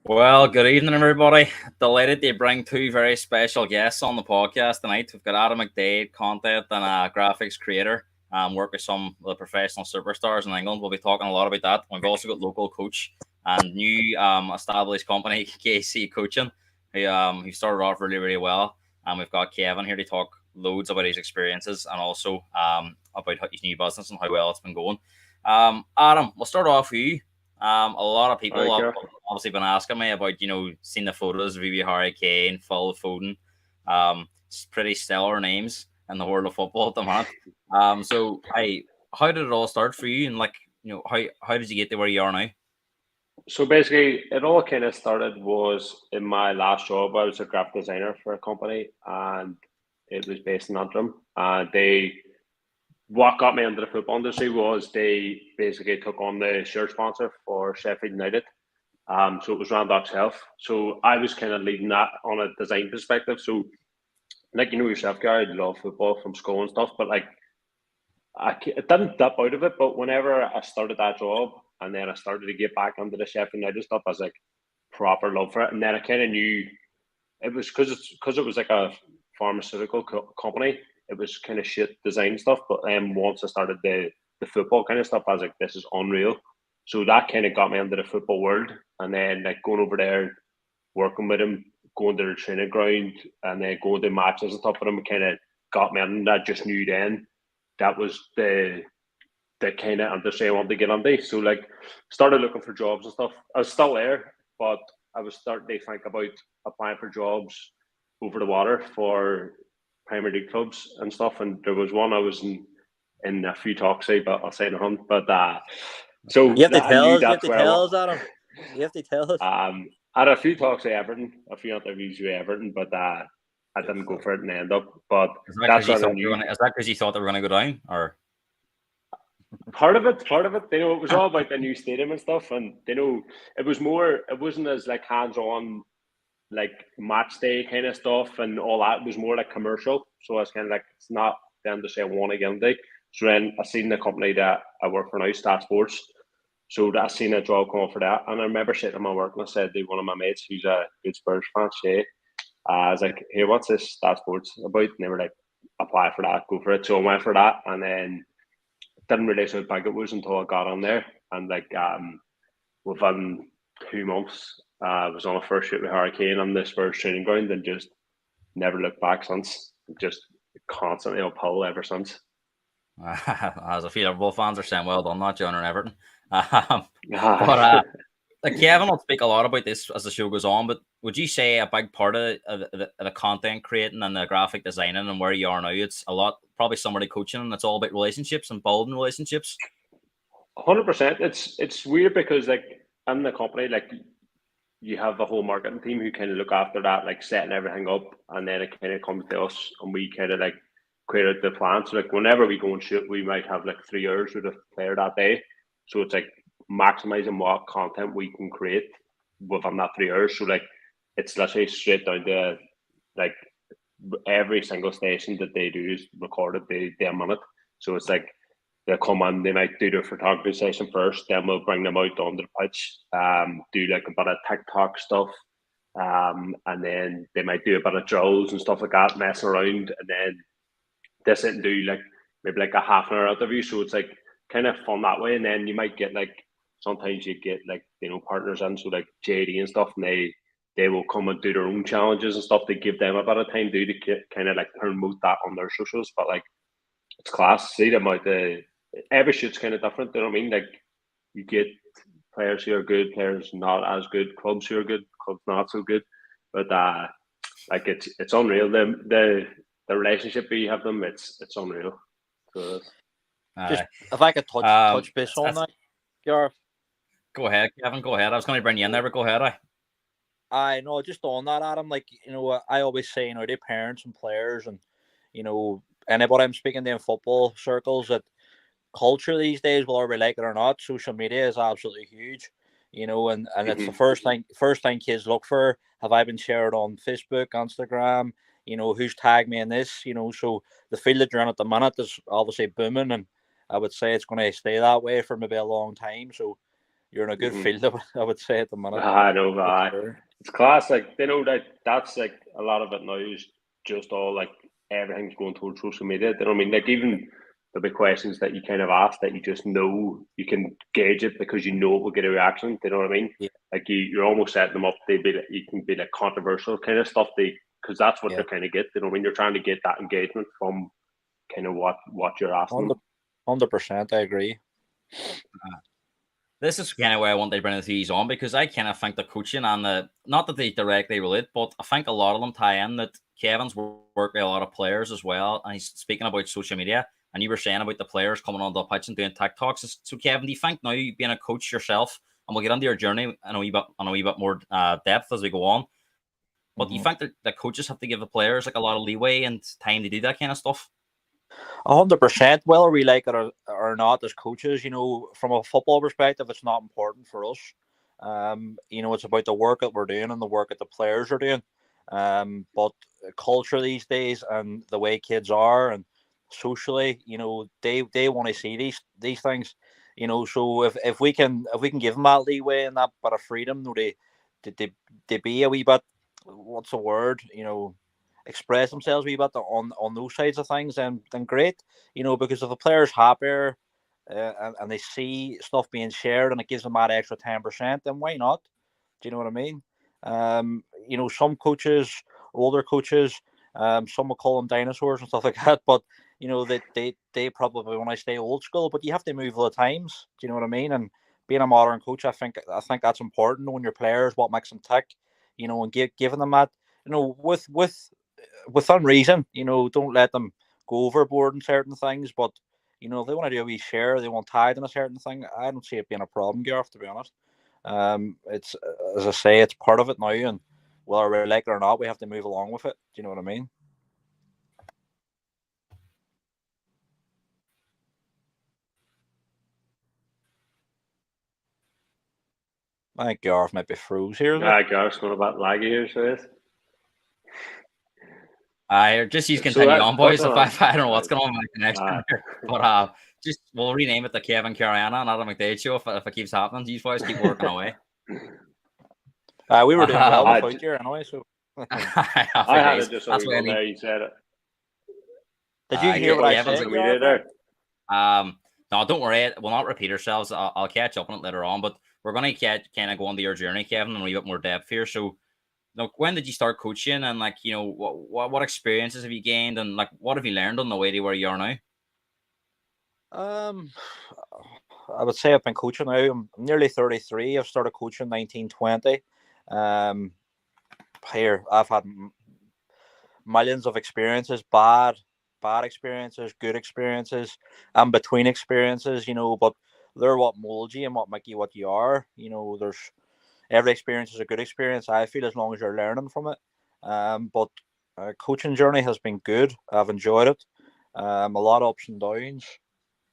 Well, good evening, everybody. Delighted to bring two very special guests on the podcast tonight. We've got Adam McDade, content and a graphics creator, work with some of the professional superstars in England. We'll be talking a lot about that. We've also got local coach and new established company, KC Coaching, who started off really, really well. And we've got Kevin here to talk loads about his experiences and also about his new business and how well it's been going. Adam, we'll start off with you. A lot of people have obviously been asking me about, seeing the photos of Harry Kane, Foden. It's pretty stellar names in the world of football at the moment. So, how did it all start for you? And how did you get to where you are now? So basically, it all kind of started was in my last job. I was a graphic designer for a company, and it was based in Antrim. And what got me into the football industry was they basically took on the shirt sponsor for Sheffield United. So it was Randox Health. So I was kind of leading that on a design perspective. So, like, you know yourself, Gary, I love football from school and stuff, but I didn't dip out of it. But whenever I started that job and then I started to get back into the Sheffield United stuff, I was like, proper love for it. And then I kind of knew it was because it was like a pharmaceutical company. It was kind of shit design stuff, but then once I started the football kind of stuff, I was like, this is unreal. So that kind of got me into the football world, and then like going over there, working with him, going to the training ground, and then going to matches and stuff with him, kind of got me in. I just knew then that was the kind of industry I wanted to get into. So like, started looking for jobs and stuff. I was still there, but I was starting to think about applying for jobs over the water for Premier League clubs and stuff, and there was one I was in a few talks, but I'll say no. But so you have to tell us. You have to tell us, Adam. You have to tell us. I had a few talks with Everton, a few interviews with Everton, but I didn't go for it and end up. But that's what I knew. Is that because you thought they were going to go down, or? Part of it, they know it was all about the new stadium and stuff, and they know it was more. It wasn't as like hands-on, like match day kind of stuff and all that. It was more like commercial. So I was kind of like, it's not them to say I want to get into. So then I seen the company that I work for now, Stat Sports. So I seen a job come up for that, and I remember sitting in my work and I said to one of my mates, who's a good Spurs fan, Shay, I was like, "Hey, what's this Stat Sports about?" And they were like, "Apply for that, go for it." So I went for that, and then didn't realize how big it was until I got on there, and like within 2 months, I was on a first shoot with Harry Kane on the Spurs training ground, and just never looked back since. Just constantly uphill ever since. As a few Liverpool fans are saying, well done, not John and Everton. But Kevin will speak a lot about this as the show goes on, but would you say a big part of the content creating and the graphic designing and where you are now, it's a lot, probably somebody coaching, and it's all about relationships and building relationships? 100%. It's weird because like in the company, like you have the whole marketing team who kind of look after that, like setting everything up, and then it kind of comes to us and we kind of like create the plan. So like whenever we go and shoot, we might have like 3 hours with a player that day. So it's like maximizing what content we can create within that 3 hours. So like it's literally straight down to like every single station that they do is recorded a minute. So it's like they'll come on, they might do their photography session first, then we'll bring them out on the pitch, do like a bit of TikTok stuff, and then they might do a bit of drills and stuff like that, messing around, and then they sit and do like maybe like a half an hour interview. So it's like kind of fun that way. And then you might get like, sometimes you get like, partners in, so like JD and stuff, and they will come and do their own challenges and stuff. They give them a bit of time to kind of like promote that on their socials. But like, it's class. See them out the every shoot's kind of different. You know what I mean? Like you get players who are good, players not as good, clubs who are good, clubs not so good. But like it's unreal. The relationship we have them, it's unreal. So just if I could touch base on that, Gareth. Go ahead, Kevin. Go ahead. I was going to bring you in there, but go ahead. I know, just on that, Adam. Like I always say, to parents and players, and anybody I'm speaking to in football circles, that culture these days, whether we like it or not, social media is absolutely huge. And it's the first thing kids look for. Have I been shared on Facebook, Instagram? Who's tagged me in this? So the field that you're in at the minute is obviously booming, and I would say it's going to stay that way for maybe a long time. So you're in a good field. I would say at the minute. I know, Sure. it's class. Like they know that's like a lot of it now is just all like everything's going towards social media. They know what I mean? Like even there'll be questions that you kind of ask that you just know you can gauge it because you know it will get a reaction. You know what I mean? Yeah. Like you're almost setting them up. You can be like controversial kind of stuff. Because that's what Yeah. they're kind of get. You know when you're trying to get that engagement from kind of what you're asking them. 100%, I agree. This is kind of where I want to bring the these on because I kind of think the coaching and the not that they directly relate, but I think a lot of them tie in that Kevin's worked with a lot of players as well, and he's speaking about social media. And you were saying about the players coming on the pitch and doing TikToks. So, Kevin, do you think now being a coach yourself, and we'll get into your journey in a wee bit more depth as we go on, but do you think that the coaches have to give the players like a lot of leeway and time to do that kind of stuff? 100%. Whether we like it or not, as coaches, from a football perspective, it's not important for us. It's about the work that we're doing and the work that the players are doing. But culture these days and the way kids are and socially, they want to see these things. So if we can give them that leeway and that bit of freedom, they be a wee bit, what's the word, express themselves a wee bit on those sides of things, then great. Because if the player's happier and they see stuff being shared and it gives them that extra 10%, then why not? Do you know what I mean? Some coaches, older coaches, some will call them dinosaurs and stuff like that, but they probably want to stay old school, but you have to move with the times. Do you know what I mean? And being a modern coach, I think that's important, knowing your players, what makes them tick, and giving them that, within reason. Don't let them go overboard in certain things, but if they want to do a wee share, they want tied in a certain thing, I don't see it being a problem, Gareth, to be honest. It's, as I say, it's part of it now, and whether we like it or not, we have to move along with it. Do you know what I mean? I think Gareth might be froze here. Yeah, Gareth's going about laggy here, so it's. Just you continue on, boys. If I don't know what's going on with my connection here, but just we'll rename it the Kevin Cariana and Adam McDade show if it keeps happening. You boys keep working away. We were doing well without you anyway, so. I had it just so you there. You said it. Did you hear what I said? There? No, don't worry. We'll not repeat ourselves. I'll catch up on it later on, but we're going to kind of go into your journey, Kevin, and a wee bit more depth here. So, when did you start coaching, and what experiences have you gained, and what have you learned on the way to where you are now? I would say I've been coaching now. I'm nearly 33. I've started coaching 1920. Here I've had millions of experiences, bad experiences, good experiences, and between experiences. But they're what mold you and what make you what you are. There's every experience is a good experience, I feel, as long as you're learning from it. But coaching journey has been good. I've enjoyed it. A lot of ups and downs.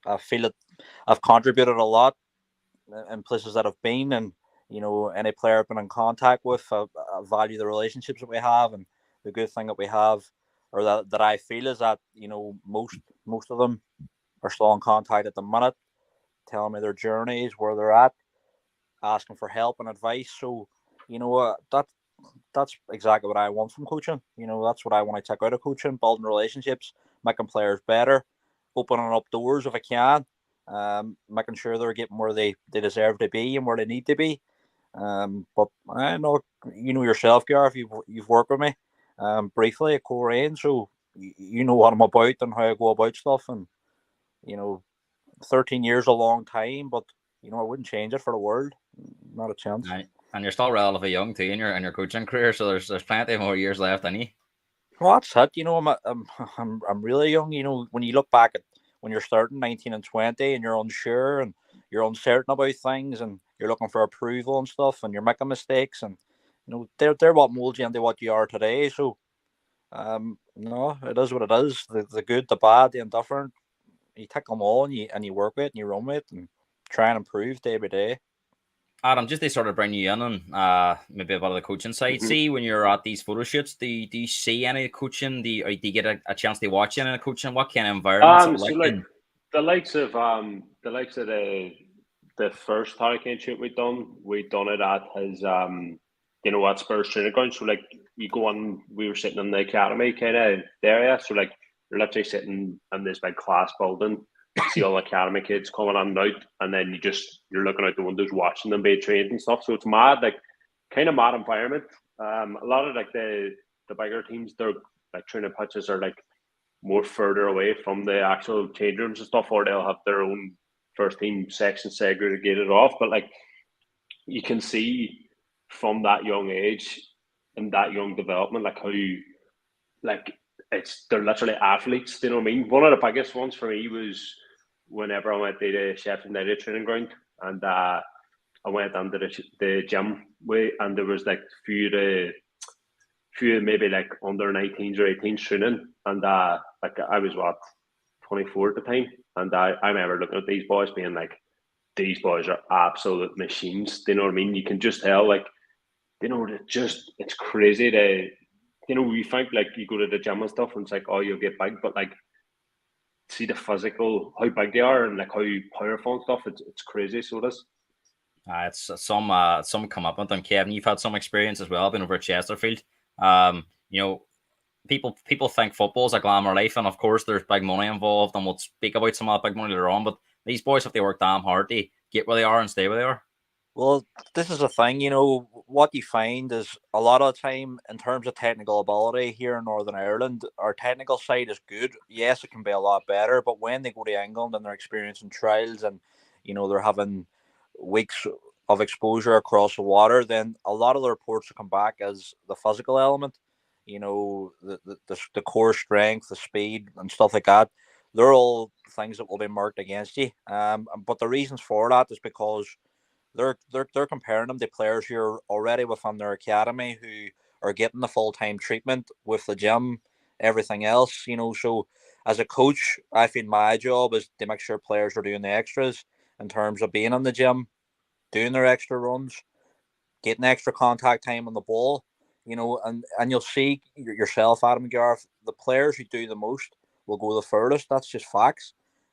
I feel that I've contributed a lot in places that I've been, and any player I've been in contact with, I value the relationships that we have, and the good thing that we have, or that I feel, is that most of them are still in contact at the minute, telling me their journeys, where they're at, asking for help and advice. So that's exactly what I want from coaching. That's what I want to take out of coaching: building relationships, making players better, opening up doors if I can, making sure they're getting where they deserve to be and where they need to be. But I know yourself, Gareth. You've worked with me briefly at Coleraine, so you know what I'm about and how I go about stuff. And 13 years is a long time, but I wouldn't change it for the world. Not a chance. And you're still relatively young too in your coaching career, so there's plenty more years left in you. Well, that's it. I'm really young. When you look back at when you're starting 19 and 20 and you're unsure and you're uncertain about things and you're looking for approval and stuff and you're making mistakes, and they're what molds you into what you are today. So no, it is what it is. The good, the bad, the indifferent, you take them all and you work with it and you run with it and try and improve day by day. Adam, just to sort of bring you in on maybe about the coaching side. Mm-hmm. See, when you're at these photo shoots, do you see any coaching? Do you get a chance to watch any coaching? What kind of environments? The likes of the the first Hurricane shoot we done it at his at Spurs training ground. So like you go on, we were sitting in the academy kind of area. So like you're literally sitting in this big class building, see all the academy kids coming on and out, and then you're looking out the windows watching them be trained and stuff. So it's mad, like kind of mad environment. A lot of like the bigger teams, their like training pitches are like more further away from the actual change rooms and stuff, or they'll have their own first team section segregated off. But like you can see from that young age and that young development, like how like they're literally athletes. You know what I mean? One of the biggest ones for me was whenever I went to the Sheffield United training ground, and I went under the gym way, and there was like few maybe like under 19s or 18s training, and like I was 24 at the time, and I remember looking at these boys being like, these boys are absolute machines. Do you know what I mean? You can just tell, like, it's crazy to, we think like you go to the gym and stuff and it's like, oh, you'll get big, but like, see the physical, how big they are and like how powerful and stuff. It's crazy. So it is. It's some commitment. And Kevin, you've had some experience as well, been over at Chesterfield. People think football's a glamour life, and of course there's big money involved, and we'll speak about some of that big money later on. But these boys have to work damn hard to get where they are and stay where they are. Well, this is the thing, what you find is a lot of the time in terms of technical ability here in Northern Ireland, our technical side is good. Yes, it can be a lot better, but when they go to England and they're experiencing trials and, they're having weeks of exposure across the water, then a lot of the reports will come back as the physical element, the core strength, the speed and stuff like that. They're all things that will be marked against you. But the reasons for that is because they're comparing them to players who are already within their academy who are getting the full-time treatment with the gym, everything else, So as a coach, I feel my job is to make sure players are doing the extras in terms of being in the gym, doing their extra runs, getting extra contact time on the ball, and you'll see yourself, Adam Garth, the players who do the most will go the furthest. That's just facts.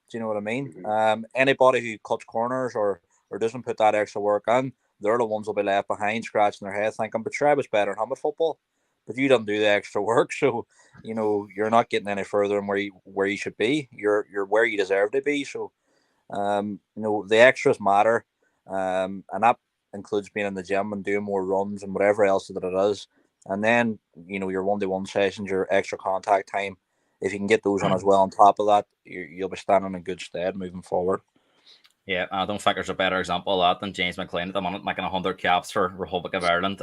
Do you know what I mean? Mm-hmm. Anybody who cuts corners or doesn't put that extra work in, they're the ones who'll be left behind, scratching their head, thinking, but I was better than him at football. But you didn't do the extra work, so you're not getting any further than where you should be. You're where you deserve to be. So, the extras matter, and that includes being in the gym and doing more runs and whatever else that it is. And then your 1-to-1 sessions, your extra contact time. If you can get those on as well on top of that, you'll be standing in good stead moving forward. Yeah, I don't think there's a better example of that than James McLean at the moment, making 100 caps for Republic of Ireland.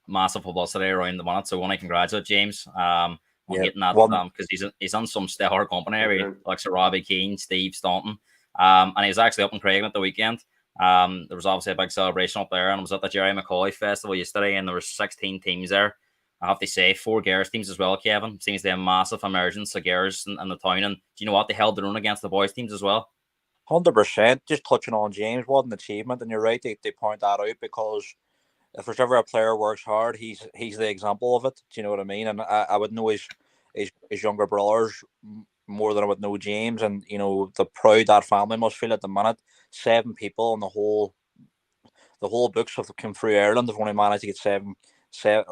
Massive publicity around the minute, so I want to congratulate James on getting that, because he's on some stellar company, like Sir Robbie Keane, Steve Staunton, and he was actually up in Craig at the weekend. There was obviously a big celebration up there, and I was at the Jerry Macaulay Festival yesterday, and there were 16 teams there. I have to say, 4 girls teams as well, Kevin. Seems to be a massive emergence of girls in the town, and do you know what? They held their own against the boys teams as well. 100%. Just touching on James, what an achievement, and you're right. They point that out because if there's ever a player works hard, he's the example of it. Do you know what I mean? And I would know his younger brothers more than I would know James, and the proud that family must feel at the minute. 7 people, and the whole books have come through Ireland have only managed to get 7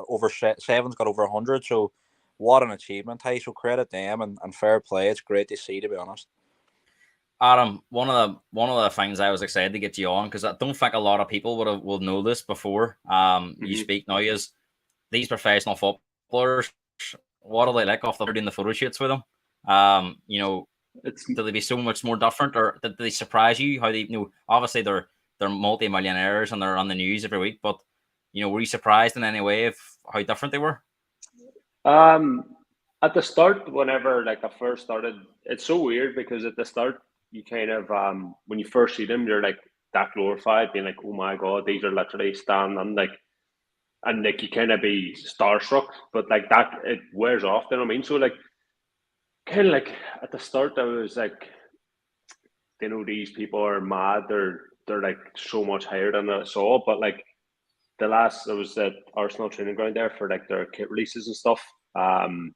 over 7's got over 100. So what an achievement! Hey, so credit them and fair play. It's great to see, to be honest. Adam, one of the things I was excited to get you on, because I don't think a lot of people will know this before you speak now, is these professional footballers. What are they like off the doing the photo shoots with them? Do they be so much more different, or did they surprise you? How they obviously they're multi-millionaires and they're on the news every week, but were you surprised in any way of how different they were? At the start, whenever like I first started, it's so weird because at the start you kind of when you first see them, you're like that glorified, being like, oh my god, these are literally standing and like you kind of be starstruck, but like that it wears off. You know what I mean? So like kind of like at the start, I was like, these people are mad. They're like so much higher than I saw. But like I was at Arsenal training ground there for like their kit releases and stuff. And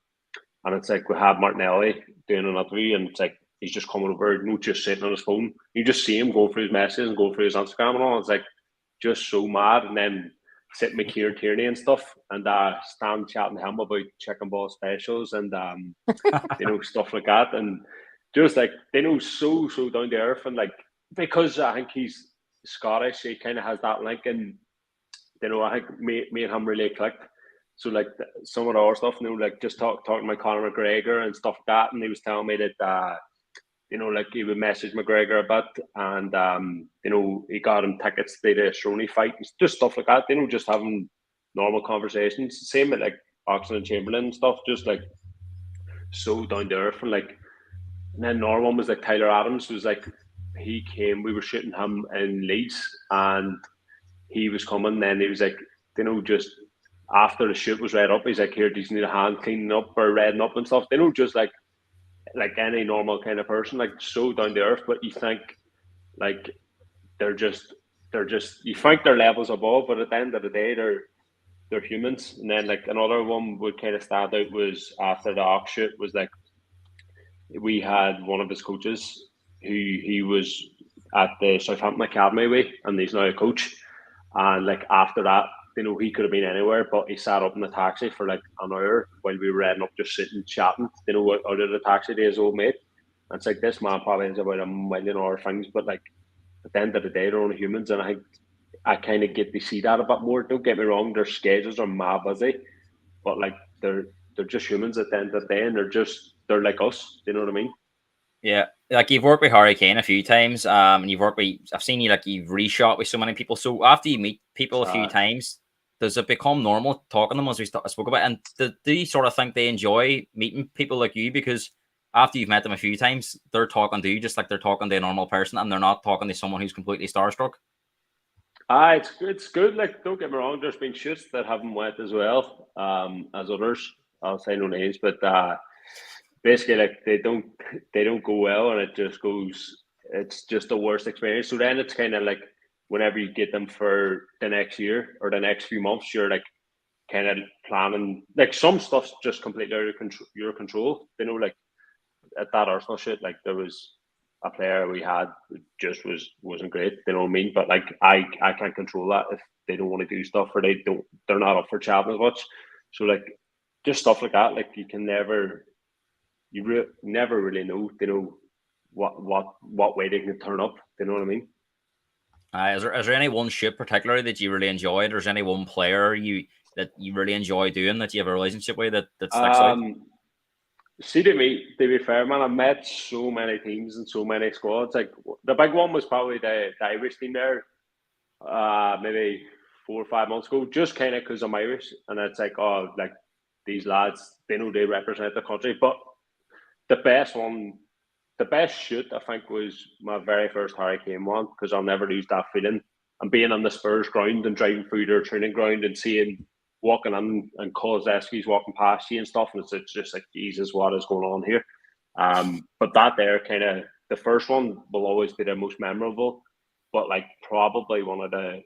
it's like we have Martinelli doing an interview, and it's like he's just coming over, just sitting on his phone. You just see him going through his messages and going through his Instagram and all. It's like just so mad. And then sitting with Kieran Tierney and stuff, and Stan chatting to him about chicken ball specials and stuff like that. And just like so down to earth, and like because I think he's Scottish, he kind of has that link, and I think me and him really clicked. So like some of the other stuff, like just talking about Conor McGregor and stuff like that, and he was telling me that like he would message McGregor a bit, and he got him tickets to the Stroni fight, just stuff like that. Just having normal conversations. Same with like Oxen and Chamberlain and stuff, just like so down to earth. And like, and then another one was like Tyler Adams was like, he came, we were shooting him in Leeds, and he was coming. Then he was like, just after the shoot was read up, he's like, here, do you need a hand cleaning up or redding up and stuff? Just like any normal kind of person, like so down to earth. But you think like they're just you think they're levels above, but at the end of the day, they're humans. And then like another one would kind of stand out was after the Ox shoot was like, we had one of his coaches who he was at the Southampton Academy with, and he's now a coach. And like after that, he could have been anywhere, but he sat up in the taxi for like an hour while we were riding up, just sitting chatting, out of the taxi to his old mate. And it's like, this man probably has about a million other things, but like at the end of the day, they're only humans. And I kind of get to see that a bit more. Don't get me wrong, their schedules are mad busy, but like they're just humans at the end of the day, and they're like us. Do you know what I mean? Yeah, like you've worked with Harry Kane a few times, and I've seen you like you've reshot with so many people. So after you meet people a few times, does it become normal talking to them as we spoke about? And do you sort of think they enjoy meeting people like you because after you've met them a few times, they're talking to you just like they're talking to a normal person, and they're not talking to someone who's completely starstruck? It's good. Like, don't get me wrong, there's been shoots that haven't went as well as others. I'll say no names, but basically, like they don't go well, and it's just the worst experience. So then it's kind of like whenever you get them for the next year or the next few months, you're like kind of planning. Like some stuff's just completely out of your control. Like at that Arsenal shit, like there was a player we had just wasn't great. You know what I mean? But like I can't control that if they don't want to do stuff or they're not up for chatting as much. So like just stuff like that. Like you can never never really know. What way they can turn up. You know what I mean? Is there any one shoot particularly that you really enjoyed, or is there any one player that you really enjoy doing that you have a relationship with that sticks out? See, to be fair, man, I've met so many teams and so many squads. Like the big one was probably the Irish team there, maybe 4 or 5 months ago. Just kind of because I'm Irish, and it's like, oh, like these lads, they represent the country. But the best shoot I think was my very first Harry Kane one, because I'll never lose that feeling. And being on the Spurs ground and driving through their training ground and seeing walking in and Kozlowski's walking past you and stuff, and it's just like, Jesus, what is going on here? But that there kind of, the first one will always be the most memorable, but like probably one of the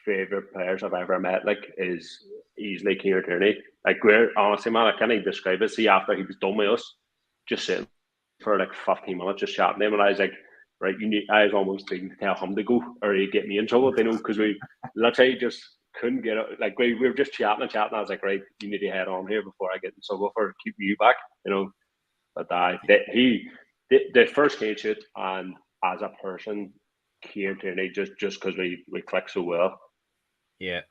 favorite players I've ever met like is easily Kieran Tierney. Like we're honestly, man, I can't even describe it. See, after he was done with us, just sitting for like 15 minutes just chatting to him, and I was like, right, I was almost thinking to tell him to go or he'd get me in trouble, because we literally just couldn't get it. Like we were just chatting. I was like, right, you need to head on here before I get in trouble for keeping you back, But the first Kane shoot, and as a person, Kieran Tierney, just because we click so well. Yeah.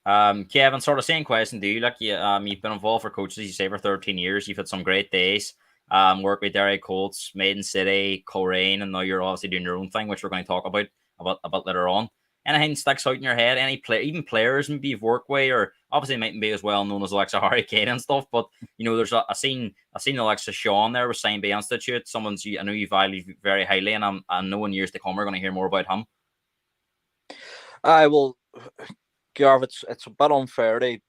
Kevin, sort of same question to you. Like you've been involved for coaches, you say, for 13 years. You've had some great days. Work with Derry Colts, Maiden City, Coleraine, and now you're obviously doing your own thing, which we're going to talk about later on. Anything sticks out in your head? Any even players maybe you've worked with, or obviously mightn't be as well known as Alexa Harry Kane and stuff, but there's I seen Alexa Shawn there with Sign Bay Institute. I know you value very highly, and I know in years to come we're going to hear more about him. I will. Garv, it's a bit unfair. They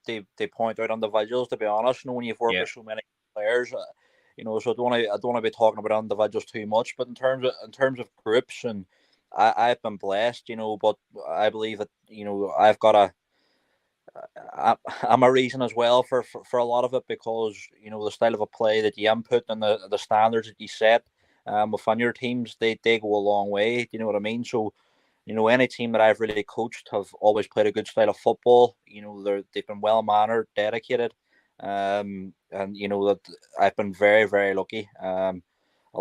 point out individuals, to be honest. When you've worked with so many players, so I don't want to be talking about individuals too much. But in terms of groups, and I've been blessed, but I believe that I've got I'm a reason as well for a lot of it, because the style of a play that you input and the standards that you set, within your teams, they go a long way. Do you know what I mean? So, any team that I've really coached have always played a good style of football. They've been well mannered, dedicated, and that I've been very, very lucky. A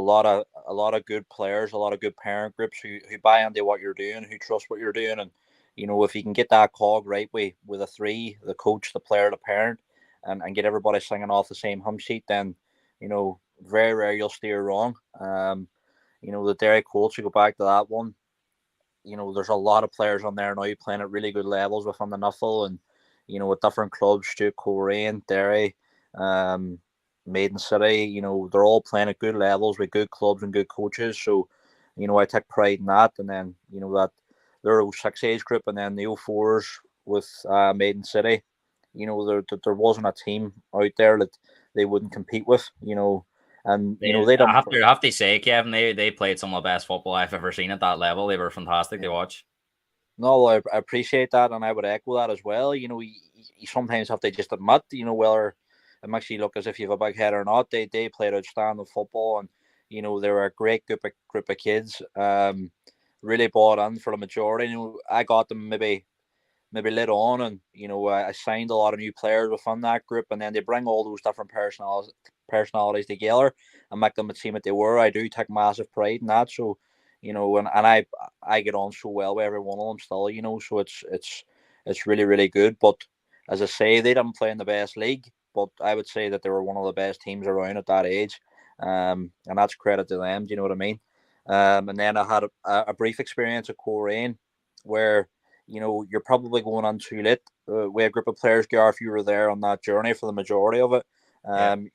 lot of good players, a lot of good parent groups who buy into what you're doing, who trust what you're doing, and if you can get that cog right with a three, the coach, the player, the parent, and get everybody singing off the same hymn sheet, then very rare you'll steer wrong. The Derry Colts, you go back to that one. There's a lot of players on there now playing at really good levels within the Nuffle, and with different clubs, Stu Coleraine, Derry, um, Maiden City. They're all playing at good levels with good clubs and good coaches. So, I take pride in that. And then that their 06 age group, and then the 04s with Maiden City. There wasn't a team out there that they wouldn't compete with. And they I don't. have to say, Kevin, they played some of the best football I've ever seen at that level. They were fantastic to watch. No, I appreciate that, and I would echo that as well. You sometimes have to just admit, whether it makes you look as if you have a big head or not. They played outstanding football, and they were a great group of kids. Really bought in for the majority. I got them maybe lit on, and I signed a lot of new players within that group, and then they bring all those different personalities together and make them a team that they were. I do take massive pride in that. So and I get on so well with every one of them still. So it's really, really good. But as I say, they didn't play in the best league, but I would say that they were one of the best teams around at that age. And that's credit to them. Do you know what I mean? And then I had a brief experience at Coleraine where you're probably going on too late with a group of players. Gareth, you were there on that journey for the majority of it.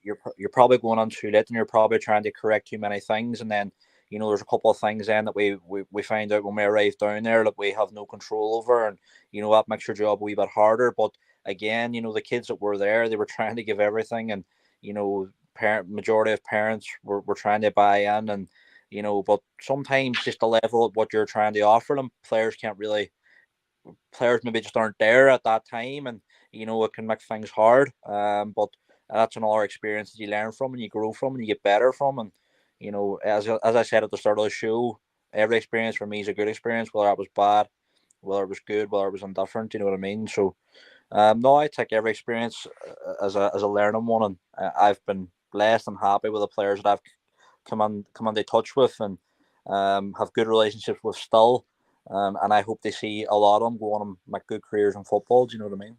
You're probably going on too late, and you're probably trying to correct too many things, and then there's a couple of things then that we find out when we arrive down there that we have no control over, and that makes your job a wee bit harder. But again, the kids that were there, they were trying to give everything, and majority of parents were trying to buy in, and but sometimes just the level of what you're trying to offer them, players maybe just aren't there at that time, and it can make things hard. But that's another experience that you learn from and you grow from and you get better from. And as I said at the start of the show, every experience for me is a good experience, whether it was bad, whether it was good, whether it was indifferent. You know what I mean? So no, I take every experience as a learning one, and I've been blessed and happy with the players that I've come into touch with, and have good relationships with still. And I hope they see a lot of them go on and make good careers in football. Do you know what I mean?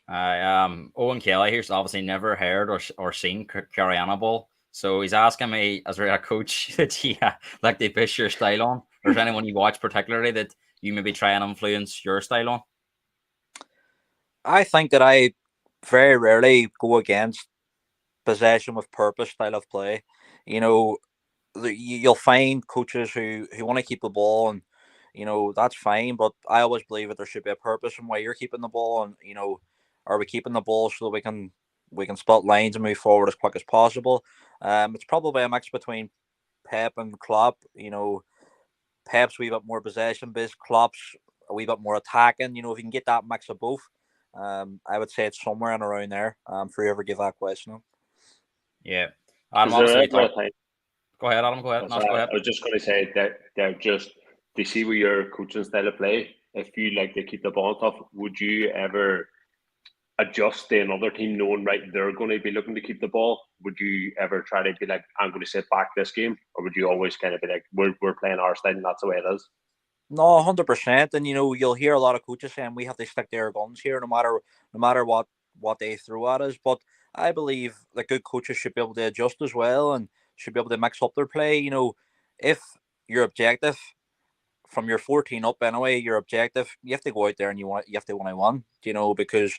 Owen Kelly here's obviously never heard or seen Carriana Ball. So he's asking me, as a coach, that you like to push your style on, or is anyone you watch particularly that you maybe try and influence your style on? I think that I very rarely go against possession with purpose style of play. You'll find coaches who want to keep the ball, and that's fine. But I always believe that there should be a purpose in why you're keeping the ball, and are we keeping the ball so that we can spot lines and move forward as quick as possible. It's probably a mix between Pep and Klopp. Pep's a wee bit more possession based, Klopp's a wee bit more attacking. If you can get that mix of both, I would say it's somewhere in around there. For you ever give that question. Yeah, Is there ever a time? Go ahead, Adam. Go ahead. No, go ahead. I was just going to say that they see with your coaching style of play. If you like to keep the ball tough, would you ever adjust to another team knowing right they're going to be looking to keep the ball? Would you ever try to be like, I'm going to sit back this game, or would you always kind of be like, we're playing our style and that's the way it is? No, 100%. And you'll hear a lot of coaches saying we have to stick to our guns here, no matter what they throw at us. But I believe that good coaches should be able to adjust as well and should be able to mix up their play. If your objective from your 14 up anyway, your objective, you have to go out there and you have to want to win. Because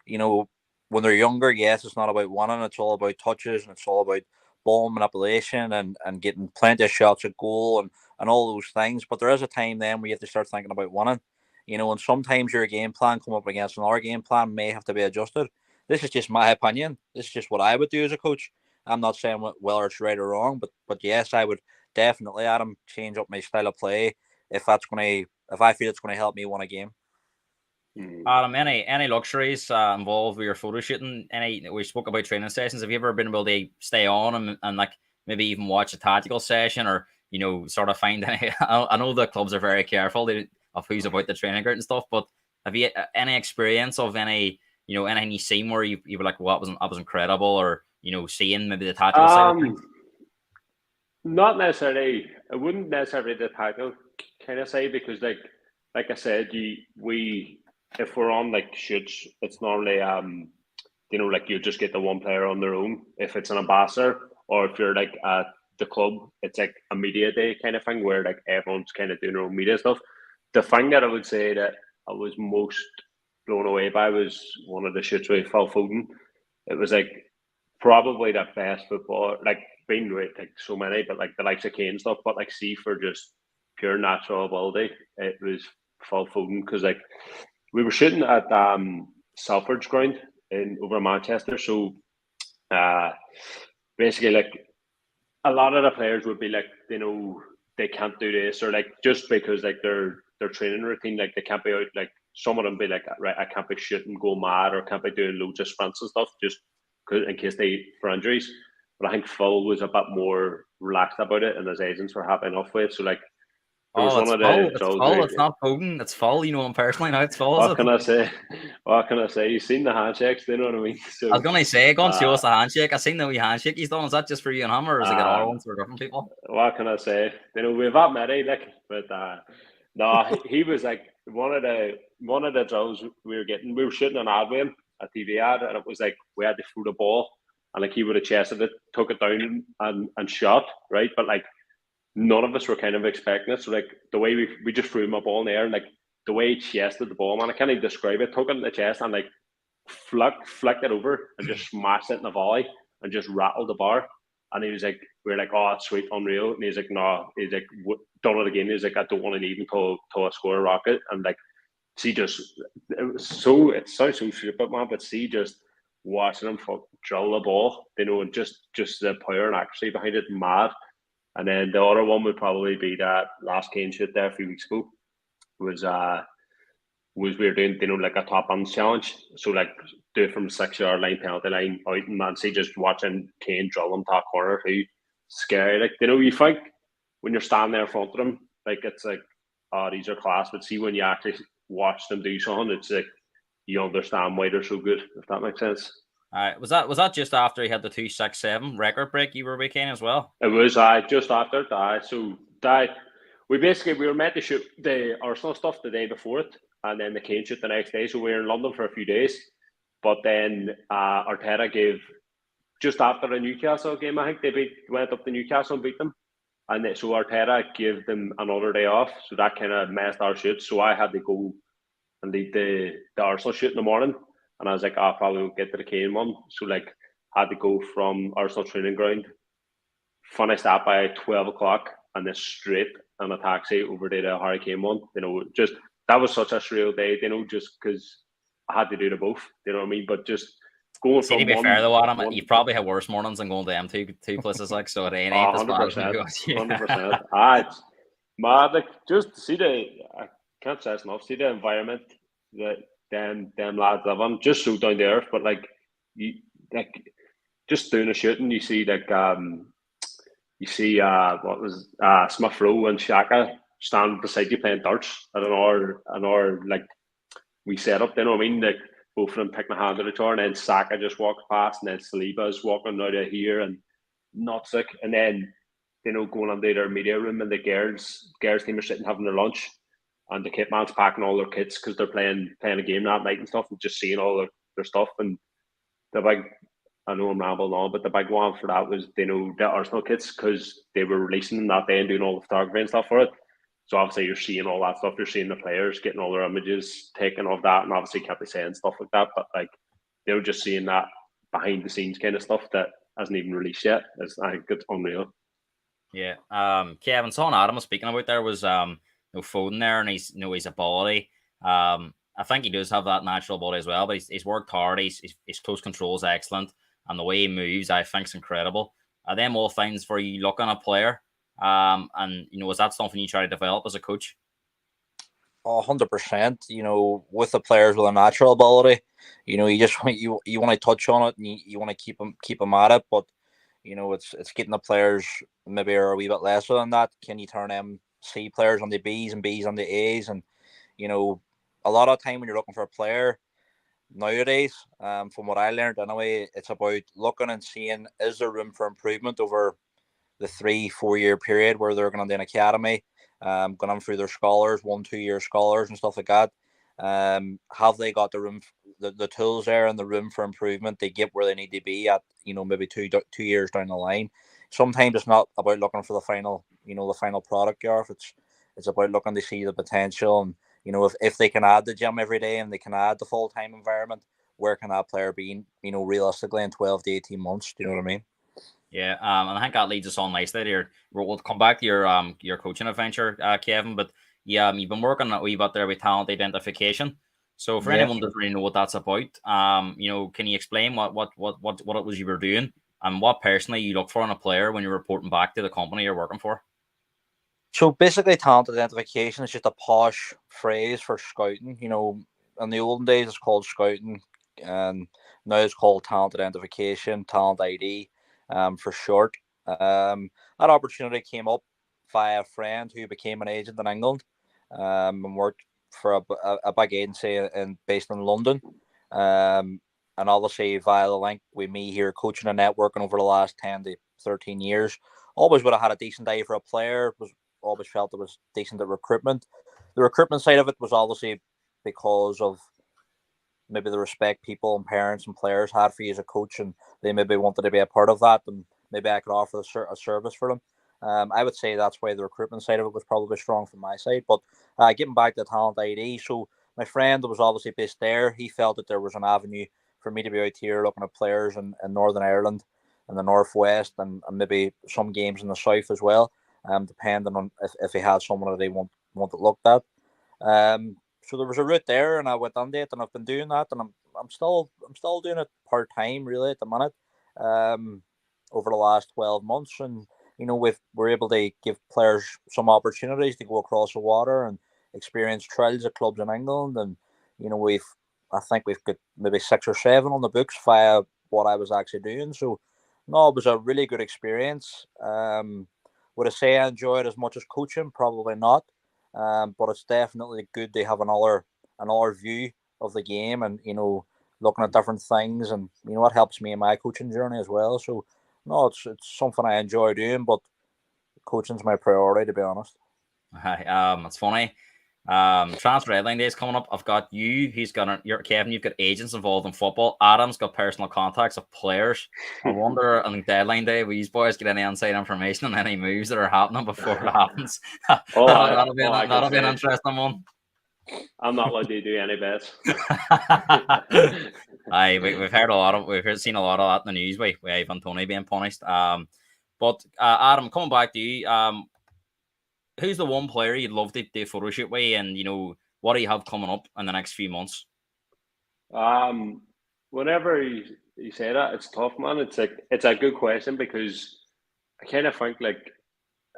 you know when they're younger, yes, it's not about winning. It's all about touches and it's all about ball manipulation and getting plenty of shots at goal and all those things. But there is a time then where you have to start thinking about winning. And sometimes your game plan come up against another game plan may have to be adjusted. This is just my opinion. This is just what I would do as a coach. I'm not saying whether it's right or wrong, but yes, I would definitely, Adam, change up my style of play if I feel it's gonna help me win a game. Adam, any luxuries involved with your photo shooting? We spoke about training sessions. Have you ever been able to stay on and like maybe even watch a tactical session, or sort of find any? I know the clubs are very careful of who's about the training ground and stuff, but have you any experience of any any scene where you were like, well, that was incredible, or seeing maybe the tactical side of things? Not necessarily. I wouldn't necessarily the tactical kind of say, because like I said, we if we're on like shoots, it's normally like you just get the one player on their own if it's an ambassador, or if you're like at the club, it's like a media day kind of thing where like everyone's kind of doing their own media stuff. The thing that I would say that I was most blown away by was one of the shoots with Phil Foden. It was like probably the best football, like been with like so many, but like the likes of Kane stuff, but like see for just pure natural ability, it was Phil Foden, because like we were shooting at Salford's ground in over Manchester, so basically like a lot of the players would be like, they can't do this, or like just because like their training routine, like they can't be out, like some of them be like, right, I can't be shooting, go mad, or can't be doing loads of sprints and stuff just in case they for injuries. But I think Phil was a bit more relaxed about it, and his agents were happy enough with it. So like, there was one of the it's Phil. It's not Foden. It's Phil. You know him personally now. It's Phil. What can I say? What can I say? You've seen the handshakes, do you know what I mean? So, I was going to say, go and show us the handshake. I seen the wee handshake he's done. Is that just for you and him, or is it got other ones for different people? What can I say? We've had many, like, but no, he was like one of the drills we were getting. We were shooting an ad with him, a TV ad, and it was like we had to throw the ball, and like he would have chested it, took it down, and shot, right? But like none of us were kind of expecting it. So like the way we just threw him a ball in the air, and like the way he chested the ball, man, I can't even describe it. Took it in the chest and like flicked it over and just smashed it in the volley and just rattled the bar. And he was like, we were like, oh, that's sweet, unreal. And he's like, no, he's like, done it again. He's like, I don't want to leave until I score a rocket. And like, see, just it sounds so stupid, man, but see, just watching him drill the ball, and just the power and accuracy behind it, mad. And then the other one would probably be that last Kane shoot there a few weeks ago. Was we were doing, like a top hands challenge. So like do it from 6 yard line, penalty line, out, and man, see just watching Kane drill them top corner too. Scary. Like, you think when you're standing there in front of them, like it's like, oh, these are class. But see, when you actually watch them do something, it's like you understand why they're so good, if that makes sense. Was that just after he had the 2.67 record break you were making as well? It was just after that. So we were meant to shoot the Arsenal stuff the day before it, and then the Kane shoot the next day. So we were in London for a few days. But then Arteta gave, just after the Newcastle game, I think they went up to Newcastle and beat them. And so Arteta gave them another day off. So that kind of messed our shoot. So I had to go and lead the Arsenal shoot in the morning. And I was like, I probably won't get to the Kane one. So like, I had to go from Arsenal training ground, finished that by 12 o'clock, and then straight on a taxi over to the Harry Kane one. Just that was such a surreal day, just because I had to do the both, you know what I mean? But just going from to be fair though, Adam, you probably have worse mornings than going to them two places, like, so it ain't as bad as 100%. It's mad, like, just see I can't say it's enough, see the environment that them lads live on, just so down to earth. But like, you like just doing a shooting, you see like Smith Rowe and Shaka standing beside you playing darts at an hour like we set up, you know what I mean? Like both of them picking a hand at each other, and then Saka just walks past, and then Saliba's walking out of here and not sick, and then going into their media room, and the girls team are sitting having their lunch, and the kit man's packing all their kits because they're playing a game that night and stuff, and just seeing all their stuff. And the big, I know I'm rambling on, but the big one for that was the Arsenal kits, because they were releasing them that day and doing all the photography and stuff for it. So obviously you're seeing all that stuff. You're seeing the players getting all their images taken of that, and obviously can't be saying stuff like that. But like they were just seeing that behind the scenes kind of stuff that hasn't even released yet. I think it's unreal. Yeah. Kevin, something Adam was speaking about there was Foden there, and he's his ability. I think he does have that natural ability as well, but he's worked hard. His close control is excellent, and the way he moves, I think, is incredible. Are them all things for you looking at a player? And is that something you try to develop as a coach? 100%. With the players with a natural ability, you just want to touch on it, and you want to keep them at it. But It's getting the players maybe are a wee bit lesser than that. Can you turn them C players on the Bs and Bs on the As? And a lot of time when you're looking for a player nowadays, from what I learned anyway, it's about looking and seeing is there room for improvement over the 3-4 year period where they're going on the academy, going on through their scholars, 1-2 year scholars and stuff like that. Have they got the room, the tools there and the room for improvement? They get where they need to be at, maybe 2 years down the line. Sometimes it's not about looking for the final, the final product, Garth. It's about looking to see the potential, and if they can add the gym every day and they can add the full time environment, where can that player be, realistically in 12 to 18 months? Do you know what I mean? Yeah, and I think that leads us on nicely there. We'll come back to your coaching adventure, Kevin. But yeah, you've been working a wee bit there with talent identification. So for anyone who doesn't really know what that's about, can you explain what it was you were doing and what personally you look for in a player when you're reporting back to the company you're working for? So basically, talent identification is just a posh phrase for scouting. In the olden days, it's called scouting, and now it's called talent identification, talent ID, for short. That opportunity came up via a friend who became an agent in England, and worked for a big agency based in London. And obviously, via the link with me here, coaching and networking over the last 10 to 13 years, always would have had a decent eye for a player. Always felt it was decent at recruitment. The recruitment side of it was obviously because of maybe the respect people and parents and players had for you as a coach, and they maybe wanted to be a part of that, and maybe I could offer a service for them. I would say that's why the recruitment side of it was probably strong from my side. But getting back to talent ID, so my friend was obviously based there. He felt that there was an avenue for me to be out here looking at players in Northern Ireland and the Northwest, and maybe some games in the South as well, depending on if he had someone that they wanted looked at. So there was a route there, and I went on it, and I've been doing that, and I'm still doing it part time really at the minute. Over the last 12 months, and we're able to give players some opportunities to go across the water and experience trials at clubs in England, and I think we've got maybe 6 or 7 on the books via what I was actually doing. So no, it was a really good experience. Would I say I enjoy it as much as coaching? Probably not. But it's definitely good to have another view of the game, and looking at different things, and it helps me in my coaching journey as well. So no, it's something I enjoy doing, but coaching's my priority, to be honest. It's funny. Transfer deadline day is coming up. I've got you. He's got Kevin. You've got agents involved in football. Adam's got personal contacts of players. I wonder on deadline day, will you boys get any inside information on any moves that are happening before it happens? That'll be an interesting one. I'm not allowed to do any bets. We've heard a lot of, seen a lot of that in the news. We have Tony being punished. But Adam, coming back to you, who's the one player you'd love to do a photo shoot with, and what do you have coming up in the next few months? Whenever you say that, it's tough, man. It's a good question, because I kind of think like,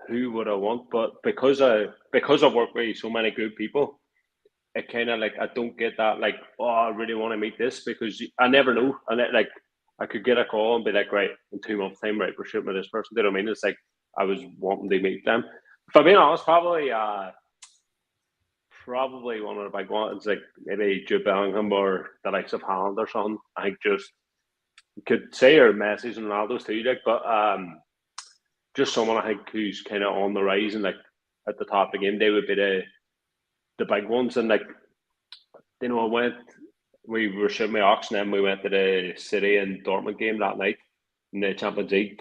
who would I want? But because I work with so many good people, it kind of like, I don't get that like, oh, I really want to meet this, because I never know. And I could get a call and be like, right, in 2 months' time, right, we're shooting with this person. Do you know what I mean? It's like I was wanting to meet them. If I'm being honest, probably one of the big ones, like maybe Jude Bellingham or the likes of Haaland or something. I think just, you could say, or Messi and Ronaldo's too, like, but just someone I think who's kind of on the rise and like at the top of the game. They would be the big ones. And like, we were shooting my Ox, and then we went to the City and Dortmund game that night in the Champions League,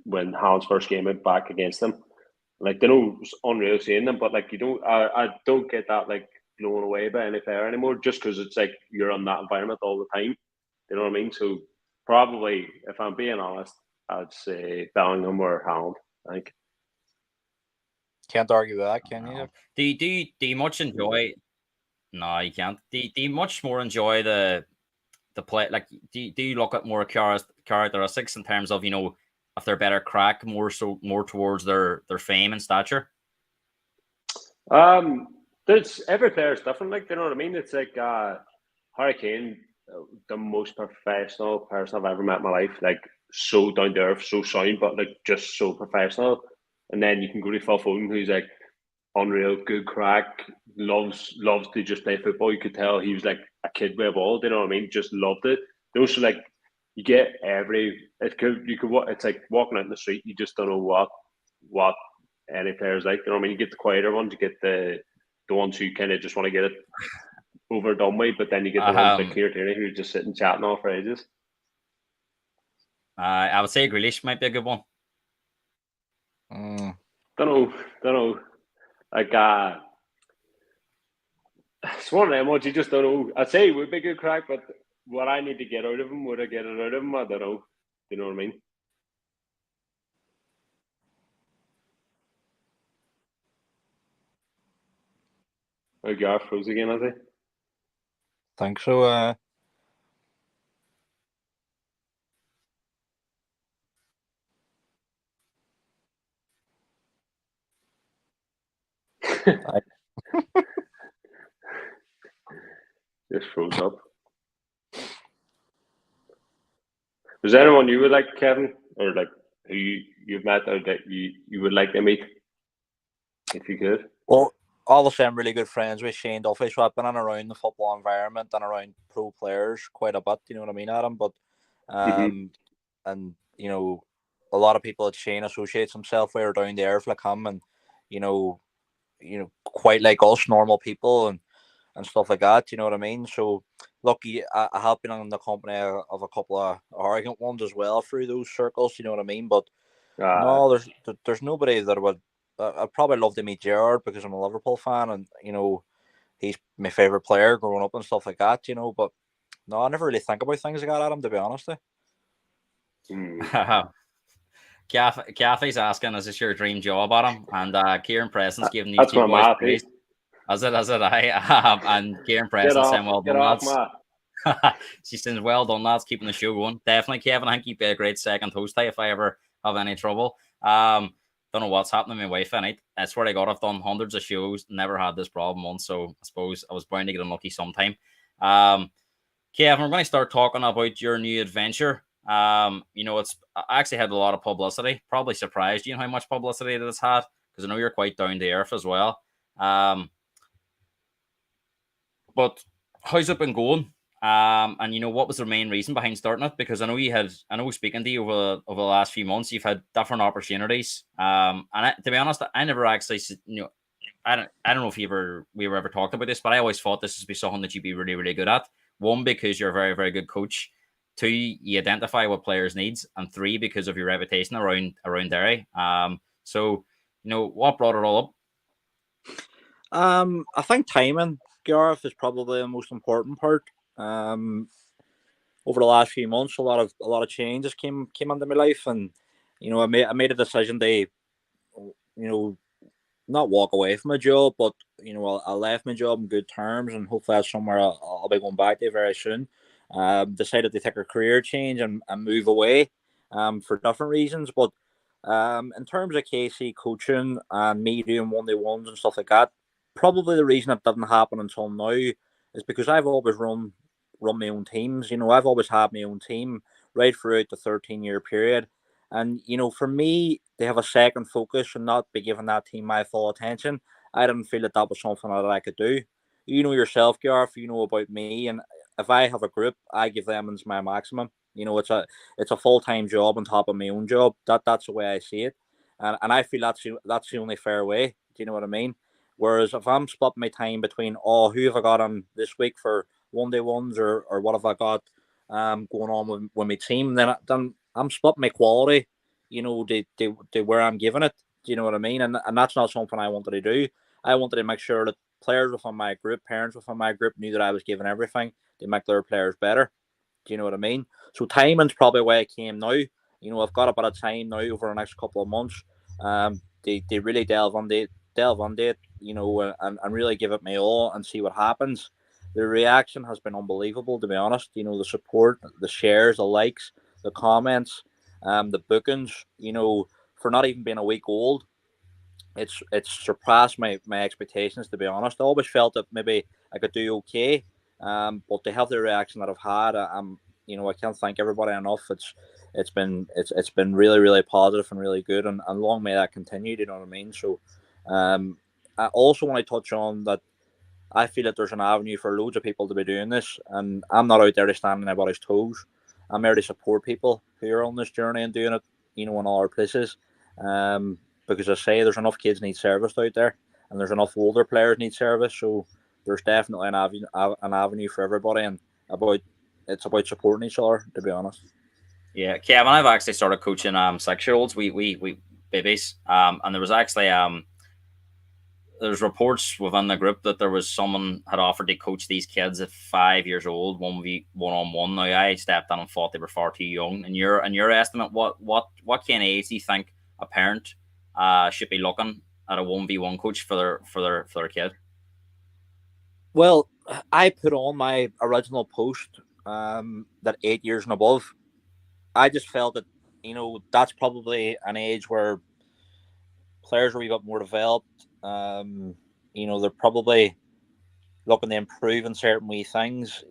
when Haaland's first game went back against them. Like, it was unreal seeing them, but like, I don't get that like blown away by any player anymore, just because it's like you're in that environment all the time. You know what I mean? So probably, if I'm being honest, I'd say Bellingham or Haaland. I think. Can't argue with that, can you? Do you much enjoy? No, you can't. Do you much more enjoy the play? Like, do you look at more characteristics in terms of if they're better crack, more towards their fame and stature? There's every player's different. Like, you know what I mean? It's like Harry Kane, the most professional person I've ever met in my life. Like, so down to earth, so sound, but like just so professional. And then you can go to Phil Foden, who's like unreal, good crack, loves to just play football. You could tell he was like a kid with a ball. Do you know what I mean? Just loved it. Those are like you get it's like walking out in the street. You just don't know what any players like. You know what I mean? You get the quieter ones, you get the ones who kind of just want to get it over done with, but then you get the ones like Kieran Tierney who just sitting chatting off for ages. I would say Grealish might be a good one. Don't know. Like, it's one of them ones you just don't know. I'd say it would be good crack, but what I need to get out of him, would I get it out of him? I don't know. You know what I mean? Oh, Gareth froze again, has he? Think so. Just froze up. Is there anyone you would like, Kevin, or like who you've met, or that you would like to meet, if you could? Well, obviously, I'm really good friends with Shane Duffy, so I've been in and around the football environment and around pro players quite a bit. You know what I mean, Adam? But, and you know, a lot of people at Shane associates himself with down the earth like him, and you know, quite like us, normal people, and stuff like that. You know what I mean? So, look, I have been in the company of a couple of arrogant ones as well through those circles. You know what I mean? But no, there's nobody that would. I'd probably love to meet Gerard because I'm a Liverpool fan, and you know, he's my favourite player growing up and stuff like that. You know, but no, I never really think about things like that, Adam. To be honest, Kathy's asking, is this your dream job, Adam? And Kieran Preston's giving these That's two my boys praise. Is it? And Kieran Preston saying, well done, lads. She says, well done, lads, keeping the show going. Definitely, Kevin. I think you'd be a great second host if I ever have any trouble. Don't know what's happening with my wife tonight. I swear to God, I've done hundreds of shows, never had this problem once, so I suppose I was bound to get unlucky sometime. Kevin, we're going to start talking about your new adventure. You know, I actually had a lot of publicity. Probably surprised you how much publicity that it's had, because I know you're quite down to earth as well. But how's it been going? And you know, what was the main reason behind starting it? Because I know speaking to you over the last few months, you've had different opportunities. To be honest, I never actually, I don't know if we were ever talked about this, but I always thought this would be something that you'd be really, really good at. One, because you're a very, very good coach. Two, you identify what players needs, and three, because of your reputation around Derry. So you know, what brought it all up? I think timing, Gareth, is probably the most important part. Over the last few months, a lot of changes came into my life, and you know, I made a decision to, you know, not walk away from my job, but you know, I left my job in good terms, and hopefully that's somewhere I'll be going back to very soon. Decided to take a career change and move away, for different reasons, but in terms of KC coaching and me doing 1-to-1s and stuff like that, probably the reason it didn't happen until now is because I've always run my own teams. You know, I've always had my own team right throughout the 13-year period. And, you know, for me to have a second focus and not be giving that team my full attention, I didn't feel that was something that I could do. You know yourself, Gareth, you know about me. And if I have a group, I give them my maximum. You know, it's a full-time job on top of my own job. That's the way I see it. And I feel that's the only fair way. Do you know what I mean? Whereas if I'm splitting my time between, who have I got on this week for 1-to-1s or what have I got going on with my team, then I'm splitting my quality, you know, to where I'm giving it. Do you know what I mean? And that's not something I wanted to do. I wanted to make sure that players within my group, parents within my group knew that I was giving everything to make their players better. Do you know what I mean? So timing's probably why it came now. You know, I've got a bit of time now over the next couple of months. They really delve into it, you know, and really give it my all and see what happens. The reaction has been unbelievable, to be honest. You know, the support, the shares, the likes, the comments, the bookings, you know, for not even being a week old, it's surpassed my expectations, to be honest. I always felt that maybe I could do okay. But to have the reaction that I've had, you know, I can't thank everybody enough. it's been really, really positive and really good, and long may that continue. Do you know what I mean? So, I also want to touch on that. I feel that there's an avenue for loads of people to be doing this, and I'm not out there to stand on anybody's toes. I'm there to support people who are on this journey and doing it, in all our places. Because I say there's enough kids need service out there, and there's enough older players need service. So there's definitely an avenue for everybody, and it's about supporting each other. To be honest. Yeah, Kevin, I've actually started coaching 6-year-olds. We babies. And there was actually there's reports within the group that there was someone had offered to coach these kids at 5 years old, 1v1 on 1. Now I stepped in and thought they were far too young. In your estimate, what kind of age do you think a parent should be looking at a 1v1 coach for their kid? Well, I put on my original post that 8 years and above. I just felt that that's probably an age where players are a wee bit more developed. They're probably looking to improve in certain wee things.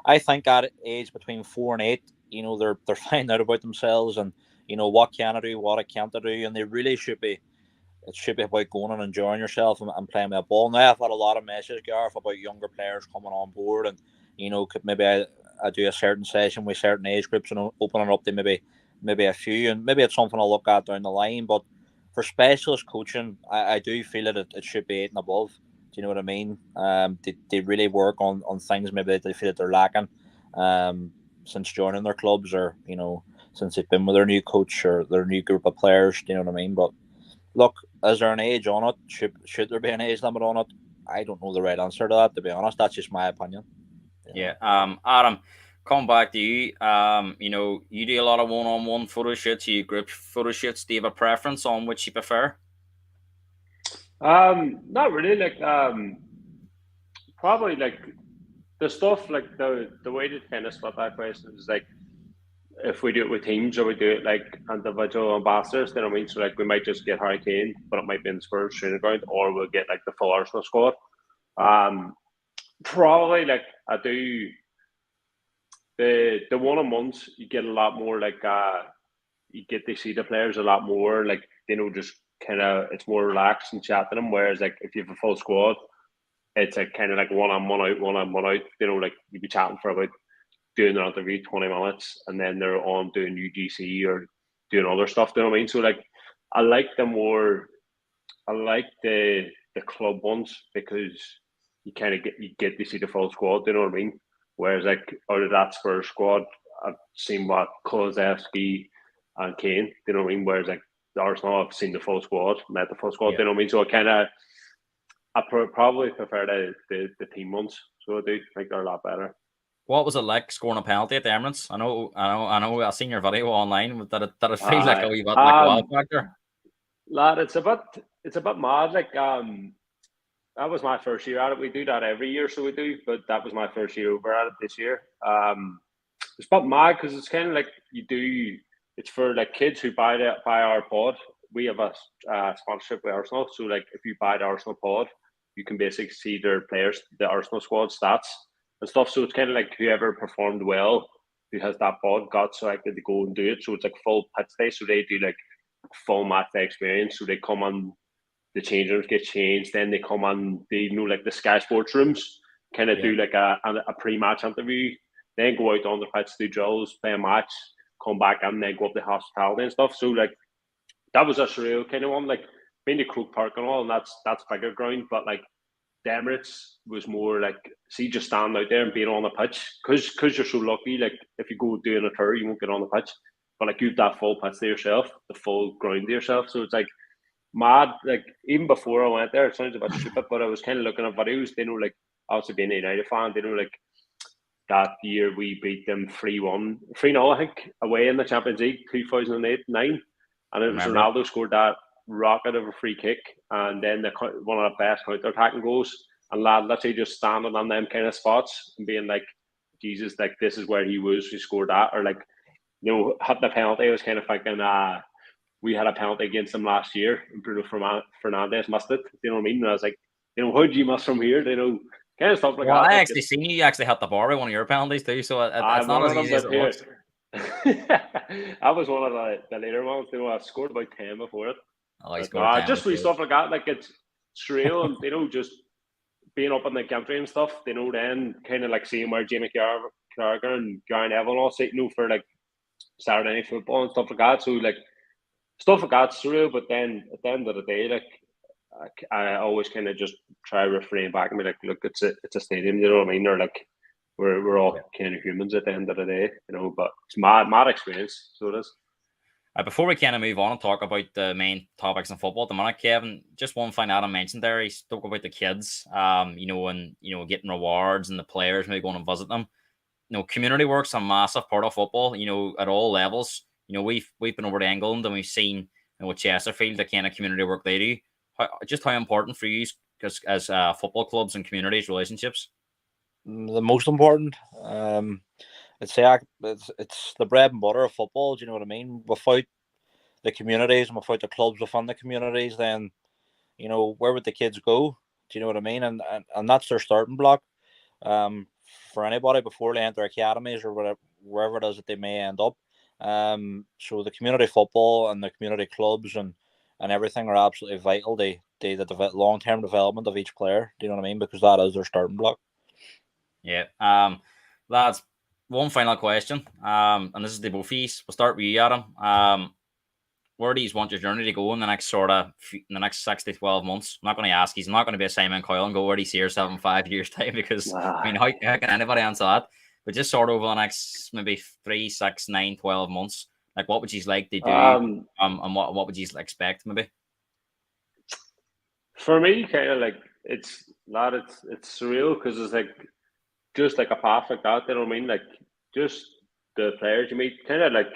I think at age between 4 and 8, they're finding out about themselves and what can I do, what I can't do, and they really should be. It should be about going and enjoying yourself and playing with a ball. Now I've had a lot of messages, Gareth, about younger players coming on board, and could maybe I do a certain session with certain age groups and opening up to maybe a few, and maybe it's something I'll look at down the line. But for specialist coaching, I do feel that it should be 8 and above. Do you know what I mean? They really work on things maybe they feel that they're lacking since joining their clubs, or since they've been with their new coach or their new group of players. Do you know what I mean? But look, is there an age on it? Should there be an age limit on it? I don't know the right answer to that, to be honest. That's just my opinion. Yeah. Adam, come back to you. You do a lot of one-on-one photo shoots, you group photo shoots. Do you have a preference on which you prefer? Not really. Like, probably like the stuff like the way to kind of split that question is like if we do it with teams or we do it like individual ambassadors, then I mean, so like we might just get Harry Kane, but it might be in Spurs training ground, or we'll get like the full Arsenal squad. Probably like I do the one-on-ones. You get a lot more like you get to see the players a lot more, like just kind of it's more relaxed and chat to them. Whereas like if you have a full squad, it's like kind of like one-on-one out, one-on-one out. Like you'd be chatting for about doing an interview 20 minutes, and then they're on doing UGC or doing other stuff. Do you know what I mean? So like I like the club ones because you kind of get to see the full squad. Do you know what I mean? Whereas like out of that Spurs squad, I've seen what Kulusevski and Kane. Do you know what I mean? Whereas like the Arsenal, I've seen the full squad, met the full squad. Yeah. Do you know what I mean? So I probably prefer the team ones. So I do think they're a lot better. What was it like scoring a penalty at the Emirates? I know. I've seen your video online. Did it feel like a wee bit like a wow factor? Lad, it's a bit mad. Like that was my first year at it. We do that every year, so we do. But that was my first year over at it this year. It's a bit mad because it's kind of like you do. It's for like kids who buy our pod. We have a sponsorship with Arsenal, so like if you buy the Arsenal pod, you can basically see their players, the Arsenal squad stats and stuff. So it's kind of like whoever performed well, who has that pod, got selected to go and do it. So it's like full pitch day. So they do like full match day experience. So they come on, the change rooms get changed. Then they come on, like the Sky Sports rooms, kind of do like a pre-match interview. Then go out on the pitch, do drills, play a match, come back and then go up to hospitality and stuff. So like that was a surreal kind of one. Like being to Croke Park and all, and that's bigger ground, but like the Emirates was more like, see, just stand out there and being on the pitch because you're so lucky. Like if you go doing a tour, you won't get on the pitch, but like you've that full pitch to yourself, the full ground to yourself. So it's like mad. Like even before I went there, it sounds a bit stupid, but I was kind of looking at videos. Like obviously being a United fan, like that year we beat them 3-1, 3-0, I think, away in the Champions League 2008-9, and it was Ronaldo scored that rocket of a free kick, and then one of the best counter-attacking goals, and lad literally just standing on them kind of spots and being like, Jesus, like this is where he was, who scored that, or like, hitting the penalty. I was kind of thinking, we had a penalty against them last year, and Bruno Fernandes missed it. You know what I mean? And I was like, how do you miss from here? Kind of stuff like that. I actually seen you actually hit the bar with one of your penalties too, so it's not as easy as it looks. That was one of the later ones. I scored about 10 before it. Oh, he But scored no, 10 just before. we stuff like that. Like it's surreal, and just being up in the country and stuff. Then kind of like seeing where Jamie Carragher and Gary Neville all sit, for like Saturday Night Football and stuff like that. So like stuff like that's surreal. But then at the end of the day, like I always kind of just try to refrain back and be like, look, it's a stadium. You know what I mean? Or like we're all kind of humans at the end of the day. But it's mad experience. So it is. Before we kind of move on and talk about the main topics in football at the minute, Kevin, just one thing Adam mentioned there, he spoke about the kids, and getting rewards and the players maybe going and visit them. Community work's a massive part of football. At all levels. We've been over to England and we've seen with Chesterfield the kind of community work they do. How important for you as football clubs and communities relationships? The most important. I'd say it's the bread and butter of football. Do you know what I mean? Without the communities and without the clubs within the communities, then where would the kids go? Do you know what I mean? And that's their starting block. For anybody before they enter academies or whatever, wherever it is that they may end up. So the community football and the community clubs and everything are absolutely vital. The long term development of each player. Do you know what I mean? Because that is their starting block. Yeah. Lads, one final question. And this is the both of you. We'll start with you, Adam. Where do you want your journey to go in the next in the next 6 to 12 months? I'm not going to ask you. I'm not going to be a Simon Coyle and go, where do you see yourself in 5 years' time? Because, how can anybody answer that? But just sort of over the next maybe 3, 6, 9, 12 months, like what would you like to do? And what would you expect maybe? For me, kind of like it's surreal because it's like just like a path like that. You know what I mean? Like just the players you meet, kind of like,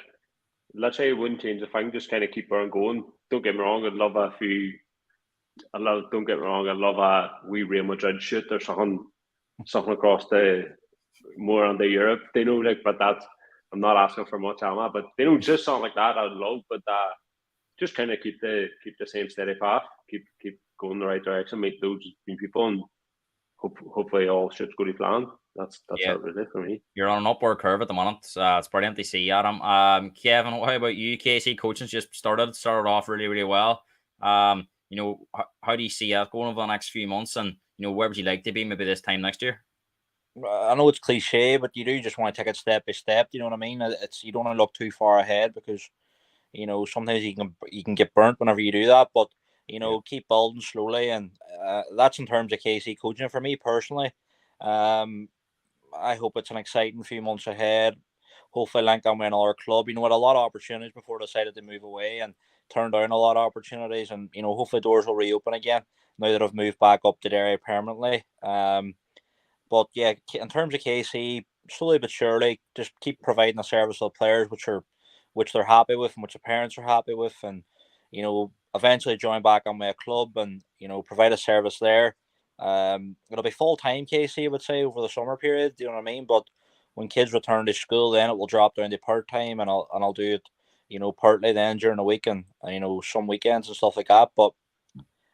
let's say it wouldn't change a thing. Just kind of keep on going. Don't get me wrong. I'd love a few. Don't get me wrong. I'd love a wee Real Madrid shoot or something across the more on the Europe. But that's, I'm not asking for much, am I? But just something like that. I'd love, but just kind of keep the same steady path. Keep going in the right direction. Meet those new people, and hopefully all shit's go to plan. That's it really for me. You're on an upward curve at the moment. It's brilliant to see, Adam. Kevin, how about you? KC coaching just started off really, really well. How do you see that going over the next few months? And where would you like to be maybe this time next year? I know it's cliche, but you do just want to take it step by step. You know what I mean? You don't want to look too far ahead because sometimes you can get burnt whenever you do that. But keep building slowly, and that's in terms of KC coaching. For me personally, I hope it's an exciting few months ahead. Hopefully, link on with another club. With a lot of opportunities before I decided to move away and turn down a lot of opportunities, and hopefully doors will reopen again now that I've moved back up to the area permanently. But yeah, in terms of KC, slowly but surely, just keep providing a service to the players which they're happy with and which the parents are happy with, and eventually join back on with a club and provide a service there. It'll be full time KC, I would say, over the summer period. Do you know what I mean? But when kids return to school, then it will drop down to part time, and I'll do it, partly then during the week and some weekends and stuff like that. But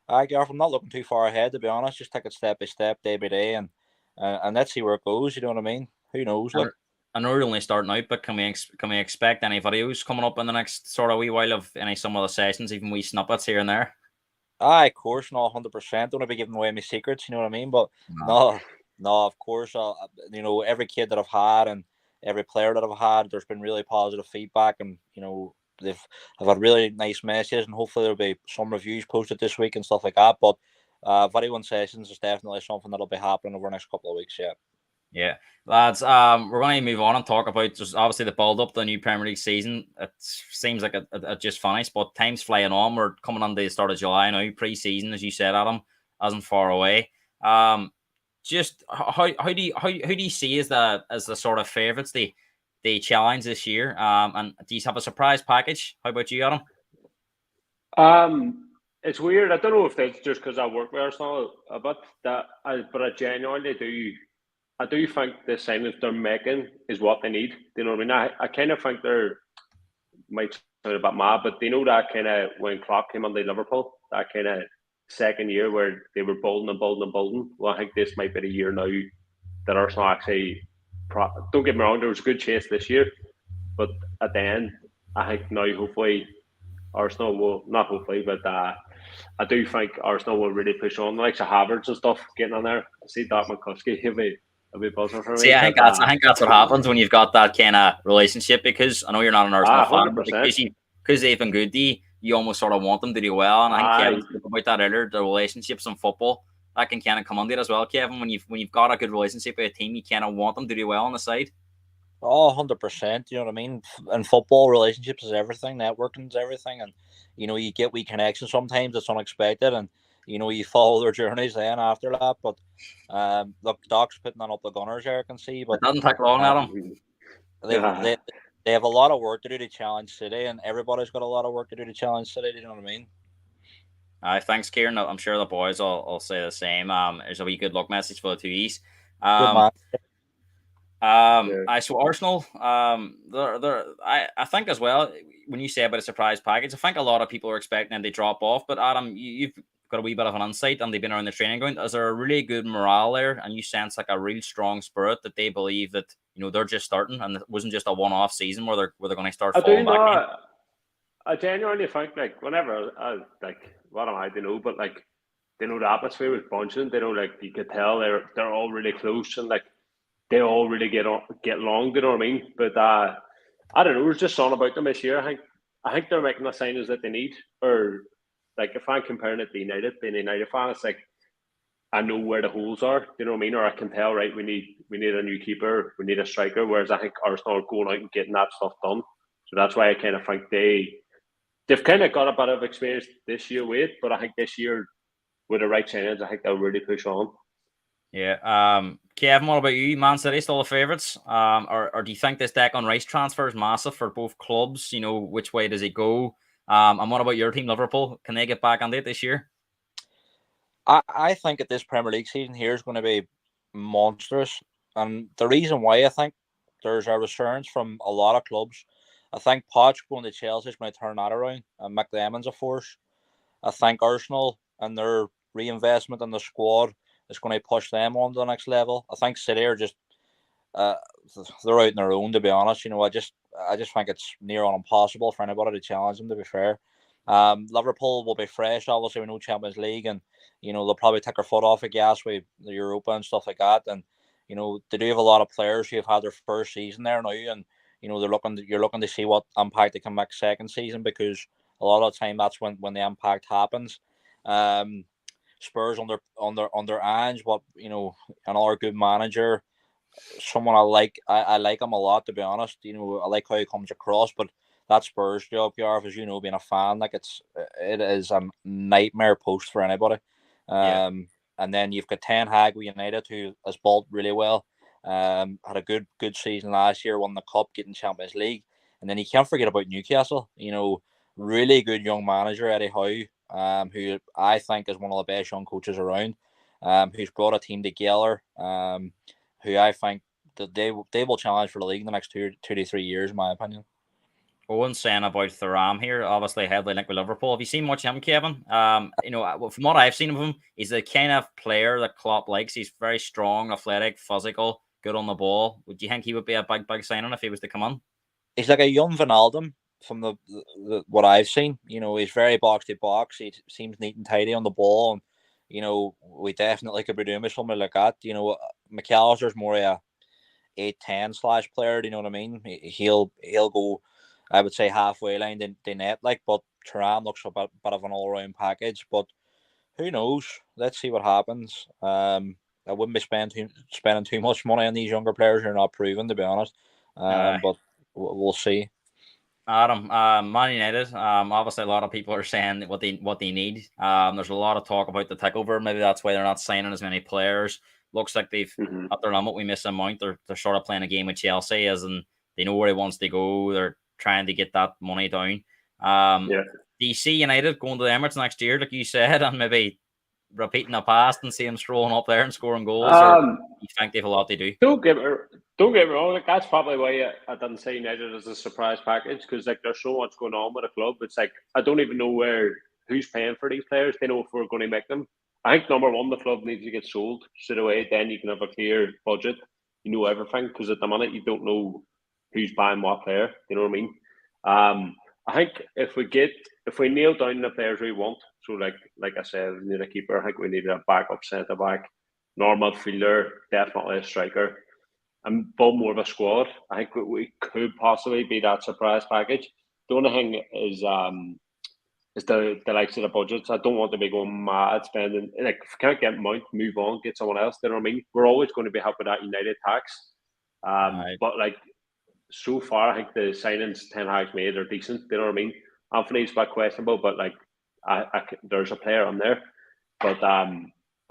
I'm not looking too far ahead, to be honest. Just take it step by step, day by day, and let's see where it goes. You know what I mean? Who knows? Look. I know you're only starting out, but can we expect any videos coming up in the next sort of wee while of any some of the sessions, even wee snippets here and there? Of course, no, 100%. Don't want to be giving away my secrets, you know what I mean? But no, of course, every kid that I've had and every player that I've had, there's been really positive feedback, and I've had really nice messages, and hopefully there'll be some reviews posted this week and stuff like that. But video and sessions is definitely something that'll be happening over the next couple of weeks. Yeah, lads, we're going to move on and talk about just obviously the build up to the new Premier League season. It seems like it just finished, but time's flying on. We're coming on to the start of July now. Pre-season, as you said, Adam, isn't far away. Just how do you see as the sort of favourites the challenge this year? And do you have a surprise package? How about you, Adam? It's weird. I don't know if that's just because I work with Arsenal a bit, but I genuinely do. I do think the signings they're making is what they need. You know what I mean? I kind of think they're, might sound a bit mad, but they know that kind of when Klopp came on to Liverpool, that kind of second year where they were building and building and building. Well, I think this might be the year now that Arsenal actually. Don't get me wrong, there was a good chase this year, But at the end, I think now hopefully Arsenal will not hopefully, but I do think Arsenal will really push on, like the Havertz and stuff getting on there. I see Doc McCuskey, he'll be buzzing for See, me. But I think that's what happens when you've got that kind of relationship. Because I know you're not an Arsenal fan, but 100%. because they've been good to you, you almost sort of want them to do well. And I think Kevin Aye, spoke about that earlier. The relationships in football that can kind of come under it as well, Kevin. When you've got a good relationship with a team, you kind of want them to do well on the side. Oh, 100%. You know what I mean? In football, relationships is everything. Networking is everything. And, you get wee connections. Sometimes it's unexpected. And, you follow their journeys then after that. But, look, Doc's putting on up the Gunners here, I can see. It But doesn't take long, uh, Adam. they've, they, they have a lot of work to do to challenge City. And everybody's got a lot of work to do to challenge City. Do you know what I mean? Thanks, Kieran. I'm sure the boys will say the same. There's a wee good luck message for the two E's. Good man. I so Arsenal. I think as well when you say about a surprise package, I think a lot of people are expecting them to drop off. But Adam, you've got a wee bit of an insight, and they've been around the training ground. Is there a really good morale there, and you sense like a real strong spirit that they believe that they're just starting, and it wasn't just a one-off season where they're going to start I do falling back in? know. I genuinely think like whenever like what am I? They know, but like they know the atmosphere was bunching. They know like you could tell they're all really close and like they all really get along. Do you know what I mean? But I don't know. There's just something about them this year. I think they're making the signings that they need. Or like if I'm comparing it to United, being a United fan, it's like I know where the holes are. You know what I mean? Or I can tell right. We need a new keeper. We need a striker. Whereas I think Arsenal are going out and getting that stuff done. So that's why I kind of think they've kind of got a bit of experience this year with it, but I think this year with the right signings, I think they'll really push on. Yeah. Kevin, what about you? Man City still the favourites? Or do you think this Declan Rice transfer is massive for both clubs? Which way does it go? And what about your team, Liverpool? Can they get back on it this year? I think that this Premier League season here is going to be monstrous. And the reason why I think there's a resurgence from a lot of clubs. I think Poch going to Chelsea is going to turn that around and make them a force. I think Arsenal and their reinvestment in the squad is going to push them on to the next level. I think City are just uh, they're out on their own, to be honest. I just think it's near on impossible for anybody to challenge them, to be fair. Liverpool will be fresh, obviously, with no Champions League, and they'll probably take their foot off the gas with the Europa and stuff like that. And they do have a lot of players who have had their first season there now, and you're looking to see what impact they can make second season, because a lot of the time that's when the impact happens. Spurs under Ange, another good manager, someone I like. I like him a lot, to be honest. I like how he comes across, but that Spurs job, Gareth, as you know, being a fan, like it is a nightmare post for anybody. Yeah. And then you've got Ten Hag with United, who has balled really well. Had a good season last year, won the cup, getting Champions League, and then you can't forget about Newcastle. Really good young manager Eddie Howe, who I think is one of the best young coaches around. Who's brought a team together. Who I think that they will challenge for the league in the next 2 to 3 years, in my opinion. Owen's saying about Thuram here, obviously heavily linked with Liverpool. Have you seen much of him, Kevin? From what I've seen of him, he's the kind of player that Klopp likes. He's very strong, athletic, physical, good on the ball. Would you think he would be a big signing if he was to come on? He's like a young Wijnaldum from the what I've seen. He's very box to box. He seems neat and tidy on the ball, and we definitely could be doing with something like that. McAllister's more a 8-10 slash player. Do you know what I mean? He'll go, I would say, halfway line the net, but Thuram looks a bit of an all round package. But who knows? Let's see what happens. I wouldn't be spending too much money on these younger players who are not proven, to be honest. But we'll see. Adam, Man United. Obviously, a lot of people are saying what they need. There's a lot of talk about the takeover. Maybe that's why they're not signing as many players. Looks like they've at their limit. We miss a Mount. They're sort of playing a game with Chelsea, as in they know where he wants to go. They're trying to get that money down. Do you see United going to the Emirates next year, like you said, and maybe repeating the past and see them strolling up there and scoring goals? Or you think they've a lot to do? Don't get me wrong. Like that's probably why I didn't say United as a surprise package, because like there's so much going on with the club. It's like I don't even know who's paying for these players. They know if we're going to make them. I think number one, the club needs to get sold straight away. Then you can have a clear budget. You know everything, because at the minute you don't know who's buying what player. You know what I mean? I think if we nail down the players we want, so like I said, we need a keeper. I think we need a backup centre back, normal fielder, definitely a striker, and build more of a squad. I think we could possibly be that surprise package. The only thing is the likes of the budgets. I don't want to be going mad spending. Like, if we can't get Mount, move on, get someone else. You know what I mean? We're always going to be helping that United tax. But like, so far, I think the signings Ten Hag's made are decent. You know what I mean? Anthony's a bit questionable, but like, there's a player on there. But I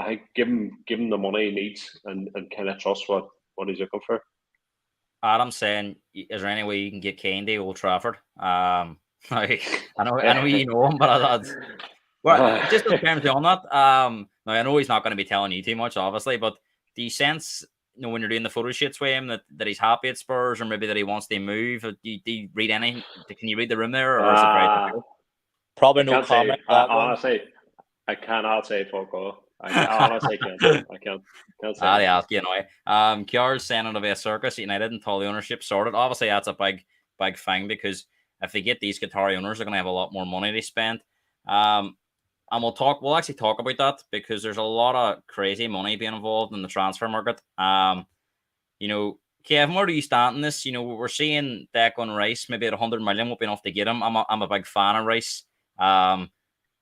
think give him the money he needs and kind of trust what he's looking for. Adam's saying, is there any way you can get Kane to Old Trafford? I know you know him, but just in terms on that, now I know he's not going to be telling you too much, obviously, but do you sense, when you're doing the photo shoots with him, that he's happy at Spurs, or maybe that he wants to move? Do you read anything? Can you read the room there, or is it very difficult? Probably no comment. Honestly, I cannot say fuck all. I honestly can't. I can't say. I'll ask you anyway. Kjar's saying it'll be a circus at United until the ownership sorted. Obviously, that's a big thing, because if they get these Qatari owners, they're going to have a lot more money to spend. And we'll actually talk about that, because there's a lot of crazy money being involved in the transfer market. Kevin, where do you stand in this? We're seeing Declan Rice maybe at 100 million won't be enough to get him. I'm a big fan of Rice. The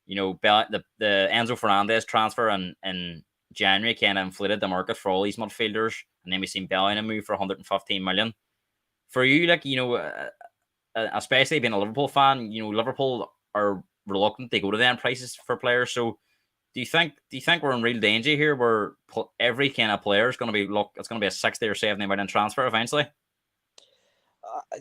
Enzo Fernandez transfer in January kind of inflated the market for all these midfielders, and then we've seen Bellingham move for 115 million. For you, especially being a Liverpool fan, Liverpool are reluctant to go to them prices for players. So, do you think we're in real danger here, where every kind of player is going to be it's going to be a 60 or 70 million transfer eventually?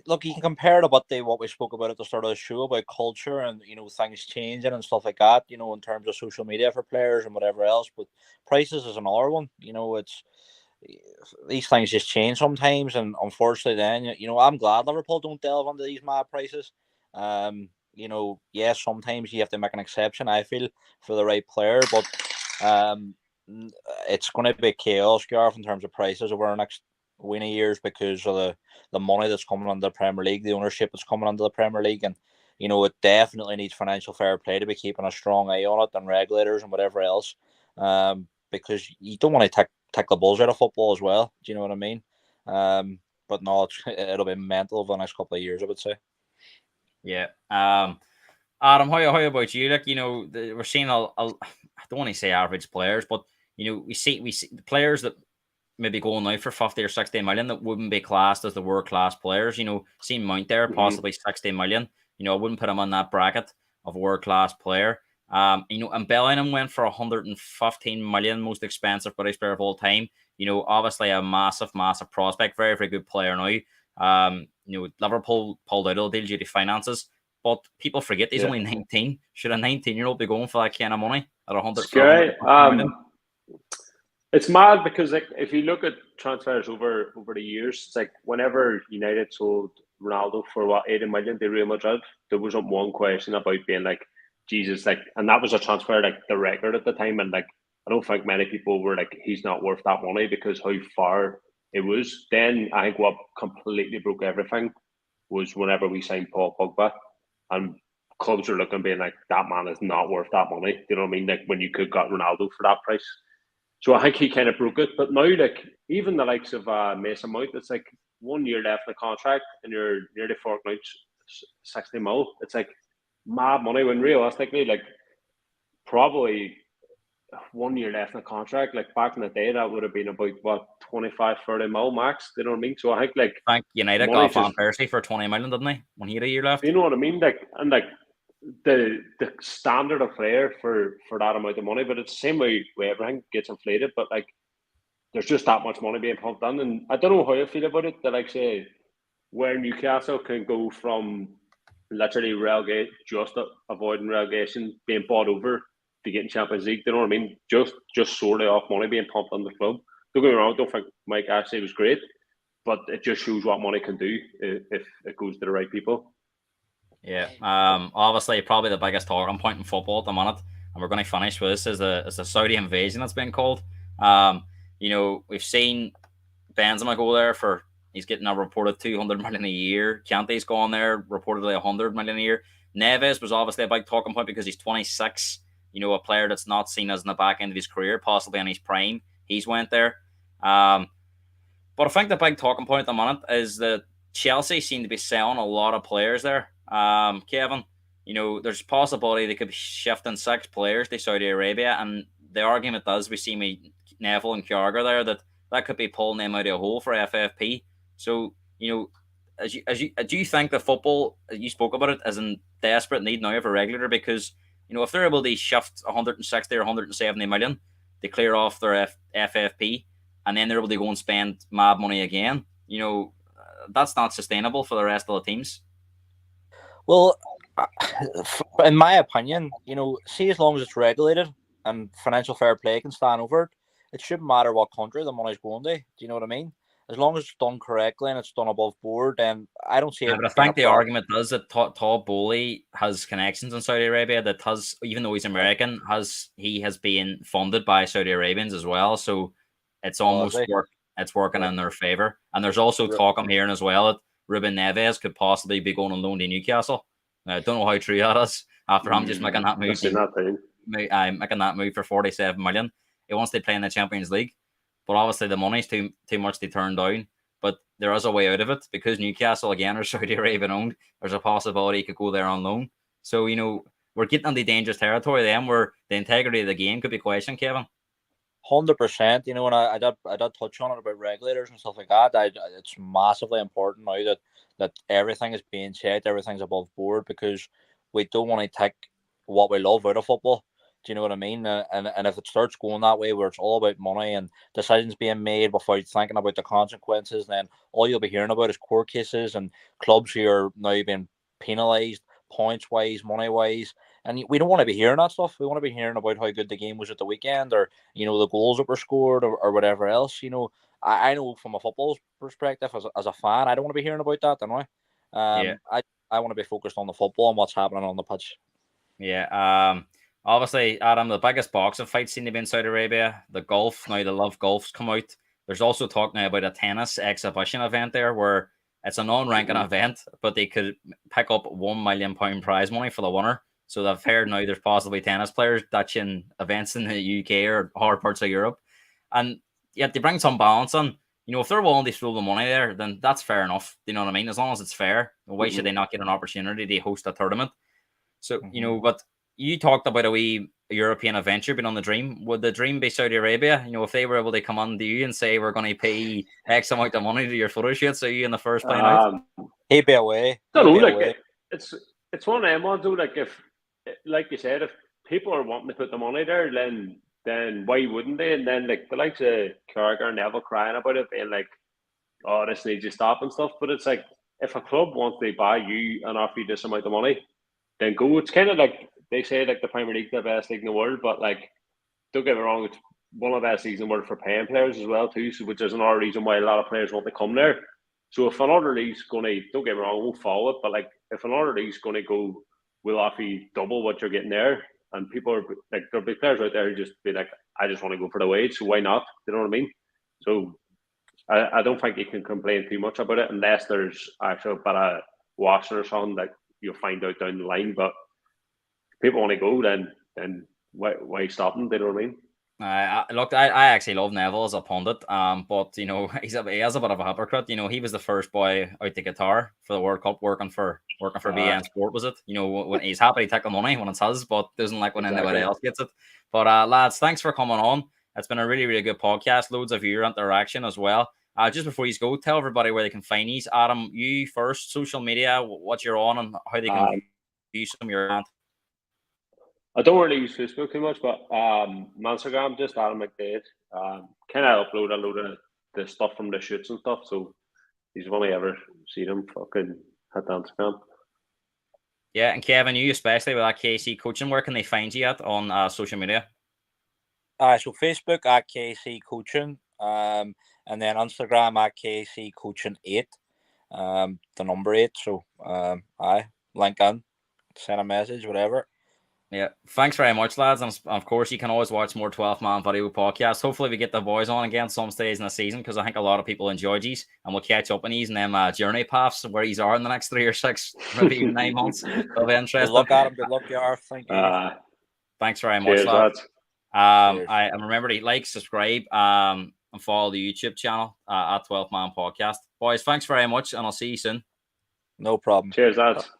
Look, you can compare to what we spoke about at the start of the show about culture and things changing and stuff like that. In terms of social media for players and whatever else. But prices is another one. It's these things just change sometimes, and unfortunately, then I'm glad Liverpool don't delve into these mad prices. Yes, sometimes you have to make an exception, I feel, for the right player, but it's going to be chaos, Gareth, in terms of prices over the next of years, because of the money that's coming under the Premier League, the ownership that's coming under the Premier League, and it definitely needs financial fair play to be keeping a strong eye on it, and regulators and whatever else, because you don't want to take the buzz out of football as well. Do you know what I mean? But no, it'll be mental over the next couple of years, I would say. Yeah. Adam, how about you? We're seeing I don't want to say average players, but we see the players that maybe going now for 50 or 60 million that wouldn't be classed as the world class players. Seeing Mount there, possibly 60 million. I wouldn't put him on that bracket of a world class player. And Bellingham went for 115 million, most expensive British player of all time. Obviously a massive prospect, very, very good player now. Liverpool pulled out of the deal due to finances, but people forget he's only 19. Should a 19-year-old be going for that kind of money at 100 million? It's mad, because if you look at transfers over the years, it's like whenever United sold Ronaldo for 80 million to Real Madrid, there wasn't one question about being like, Jesus, and that was a transfer the record at the time, and I don't think many people were like, he's not worth that money, because how far it was. Then I think what completely broke everything was whenever we signed Paul Pogba, and clubs are looking, being like, that man is not worth that money. You know what I mean? When you could got Ronaldo for that price. So I think he kind of broke it. But now, even the likes of Mason Mount, it's 1 year left in the contract, and you're nearly forking out 60 mil. It's mad money, when realistically, probably 1 year left in the contract. Back in the day, that would have been about 25, 30 mil max. You know what I mean? So I think United got Van Persie for 20 million, didn't they? When he had a year left. You know what I mean? The standard of player for that amount of money, but it's the same way everything gets inflated. But there's just that much money being pumped in, and I don't know how I feel about it. That say where Newcastle can go from literally relegate, just avoiding relegation, being bought over to getting Champions League. You know what I mean? Just sorely off money being pumped on the club. Don't get me wrong, I don't think Mike Ashley was great, but it just shows what money can do if it goes to the right people. Yeah. Obviously, probably the biggest talking point in football at the minute, and we're going to finish with this, is the Saudi invasion that's been called. We've seen Benzema go there for He's getting a reported 200 million a year. Kante's gone there, reportedly 100 million a year. Neves was obviously a big talking point because he's 26. A player that's not seen as in the back end of his career, possibly in his prime. He's went there. But I think the big talking point at the moment is that Chelsea seem to be selling a lot of players there. Kevin, there's a possibility they could be shifting 6 players to Saudi Arabia, and the argument does we see me Neville and Kjaer there that could be pulling them out of a hole for FFP. So do you think the football you spoke about it is in desperate need now of a regulator? Because if they're able to shift 160 or 170 million to clear off their FFP, and then they're able to go and spend mad money again, that's not sustainable for the rest of the teams. Well, in my opinion, see, as long as it's regulated and financial fair play can stand over it, it shouldn't matter what country the money's going to. Do you know what I mean? As long as it's done correctly and it's done above board, then I don't see it. But I think the argument does that Todd Bowley has connections in Saudi Arabia. That even though he's American, he has been funded by Saudi Arabians as well. So it's almost it's working in their favor. And there's also talk I'm hearing as well that Ruben Neves could possibly be going on loan to Newcastle. Now, I don't know how true that is. After I'm just making that move, making that move for 47 million. He wants to play in the Champions League, but obviously the money's too much to turn down. But there is a way out of it because Newcastle again are Saudi Arabian owned. There's a possibility he could go there on loan. So we're getting into dangerous territory then, where the integrity of the game could be questioned, Kevin. 100%. And I did touch on it about regulators and stuff like that. It's massively important now that everything is being checked, everything's above board, because we don't want to take what we love out of football. Do you know what I mean? And if it starts going that way, where it's all about money and decisions being made without thinking about the consequences, then all you'll be hearing about is court cases and clubs who are now being penalised points-wise, money-wise. And we don't want to be hearing that stuff. We want to be hearing about how good the game was at the weekend, or the goals that were scored, or whatever else. I know from a football perspective, as a fan, I don't want to be hearing about that, don't I? I want to be focused on the football and what's happening on the pitch. Yeah. Obviously, Adam, the biggest boxing fight seem to be in Saudi Arabia. The golf, now the Love Golf's come out. There's also talk now about a tennis exhibition event there where it's a non-ranking event, but they could pick up £1 million prize money for the winner. So they've heard now there's possibly tennis players ditching events in the UK or hard parts of Europe. And yet they bring some balance in. If they're willing to throw the money there, then that's fair enough. Do you know what I mean? As long as it's fair, why should they not get an opportunity to host a tournament? So, but you talked about a wee European adventure being on the dream. Would the dream be Saudi Arabia? If they were able to come on to you and say, we're going to pay X amount of money to your photo shoot, so you in the first plane out? He'd be away. I don't know, it's one of them ones, though, like you said, if people are wanting to put the money there, then why wouldn't they? And then, the likes of Carragher and Neville crying about it, being like, oh, this needs to stop and stuff. But it's like, if a club wants to buy you and offer you this amount of money, then go. It's kind of like, they say the Premier League the best league in the world, but don't get me wrong, it's one of the best leagues in the world for paying players as well too. So which is another reason why a lot of players want to come there. So if another league's going to, don't get me wrong, I won't follow it, but if another league's going to go, we'll offer you double what you're getting there, and people are there'll be players out there who just be like, I just want to go for the wage, so why not? You know what I mean? So I don't think you can complain too much about it unless there's actually a bit of washing or something that you'll find out down the line. But people want to go, then why stop them? Do you know what I mean? Look, I actually love Neville as a pundit, but he has a bit of a hypocrite. He was the first boy out to Qatar for the World Cup, working for BN Sport, was it? When he's happy to take the money when it's his, but doesn't like when anybody else gets it. But lads, thanks for coming on. It's been a really, really good podcast. Loads of viewer interaction as well. Just before you go, tell everybody where they can find you. Adam, you first, social media, what you're on, and how they can view some of your content. I don't really use Facebook too much, but Instagram, just Adam McDade. Kind of upload a load of the stuff from the shoots and stuff, so he's only ever seen them fucking hit the Instagram. Yeah, and Kevin, you especially with that KC coaching, where can they find you at on social media? So Facebook at KC Coaching, and then Instagram at KC Coaching 8, the number 8. So link in, send a message, whatever. Yeah, thanks very much, lads. And of course, you can always watch more 12-man video podcasts. Hopefully, we get the boys on again some stays in the season because I think a lot of people enjoy these, and we'll catch up on these and them journey paths where these are in the next 3 or 6, maybe even 9 months. It'll be Good interesting. luck, Adam. Good luck, Gareth. Thank you. Thanks very much, Cheers, lads. lads. I remember to like, subscribe, and follow the YouTube channel at 12-man podcast. Boys, thanks very much, and I'll see you soon. No problem. Cheers, lads.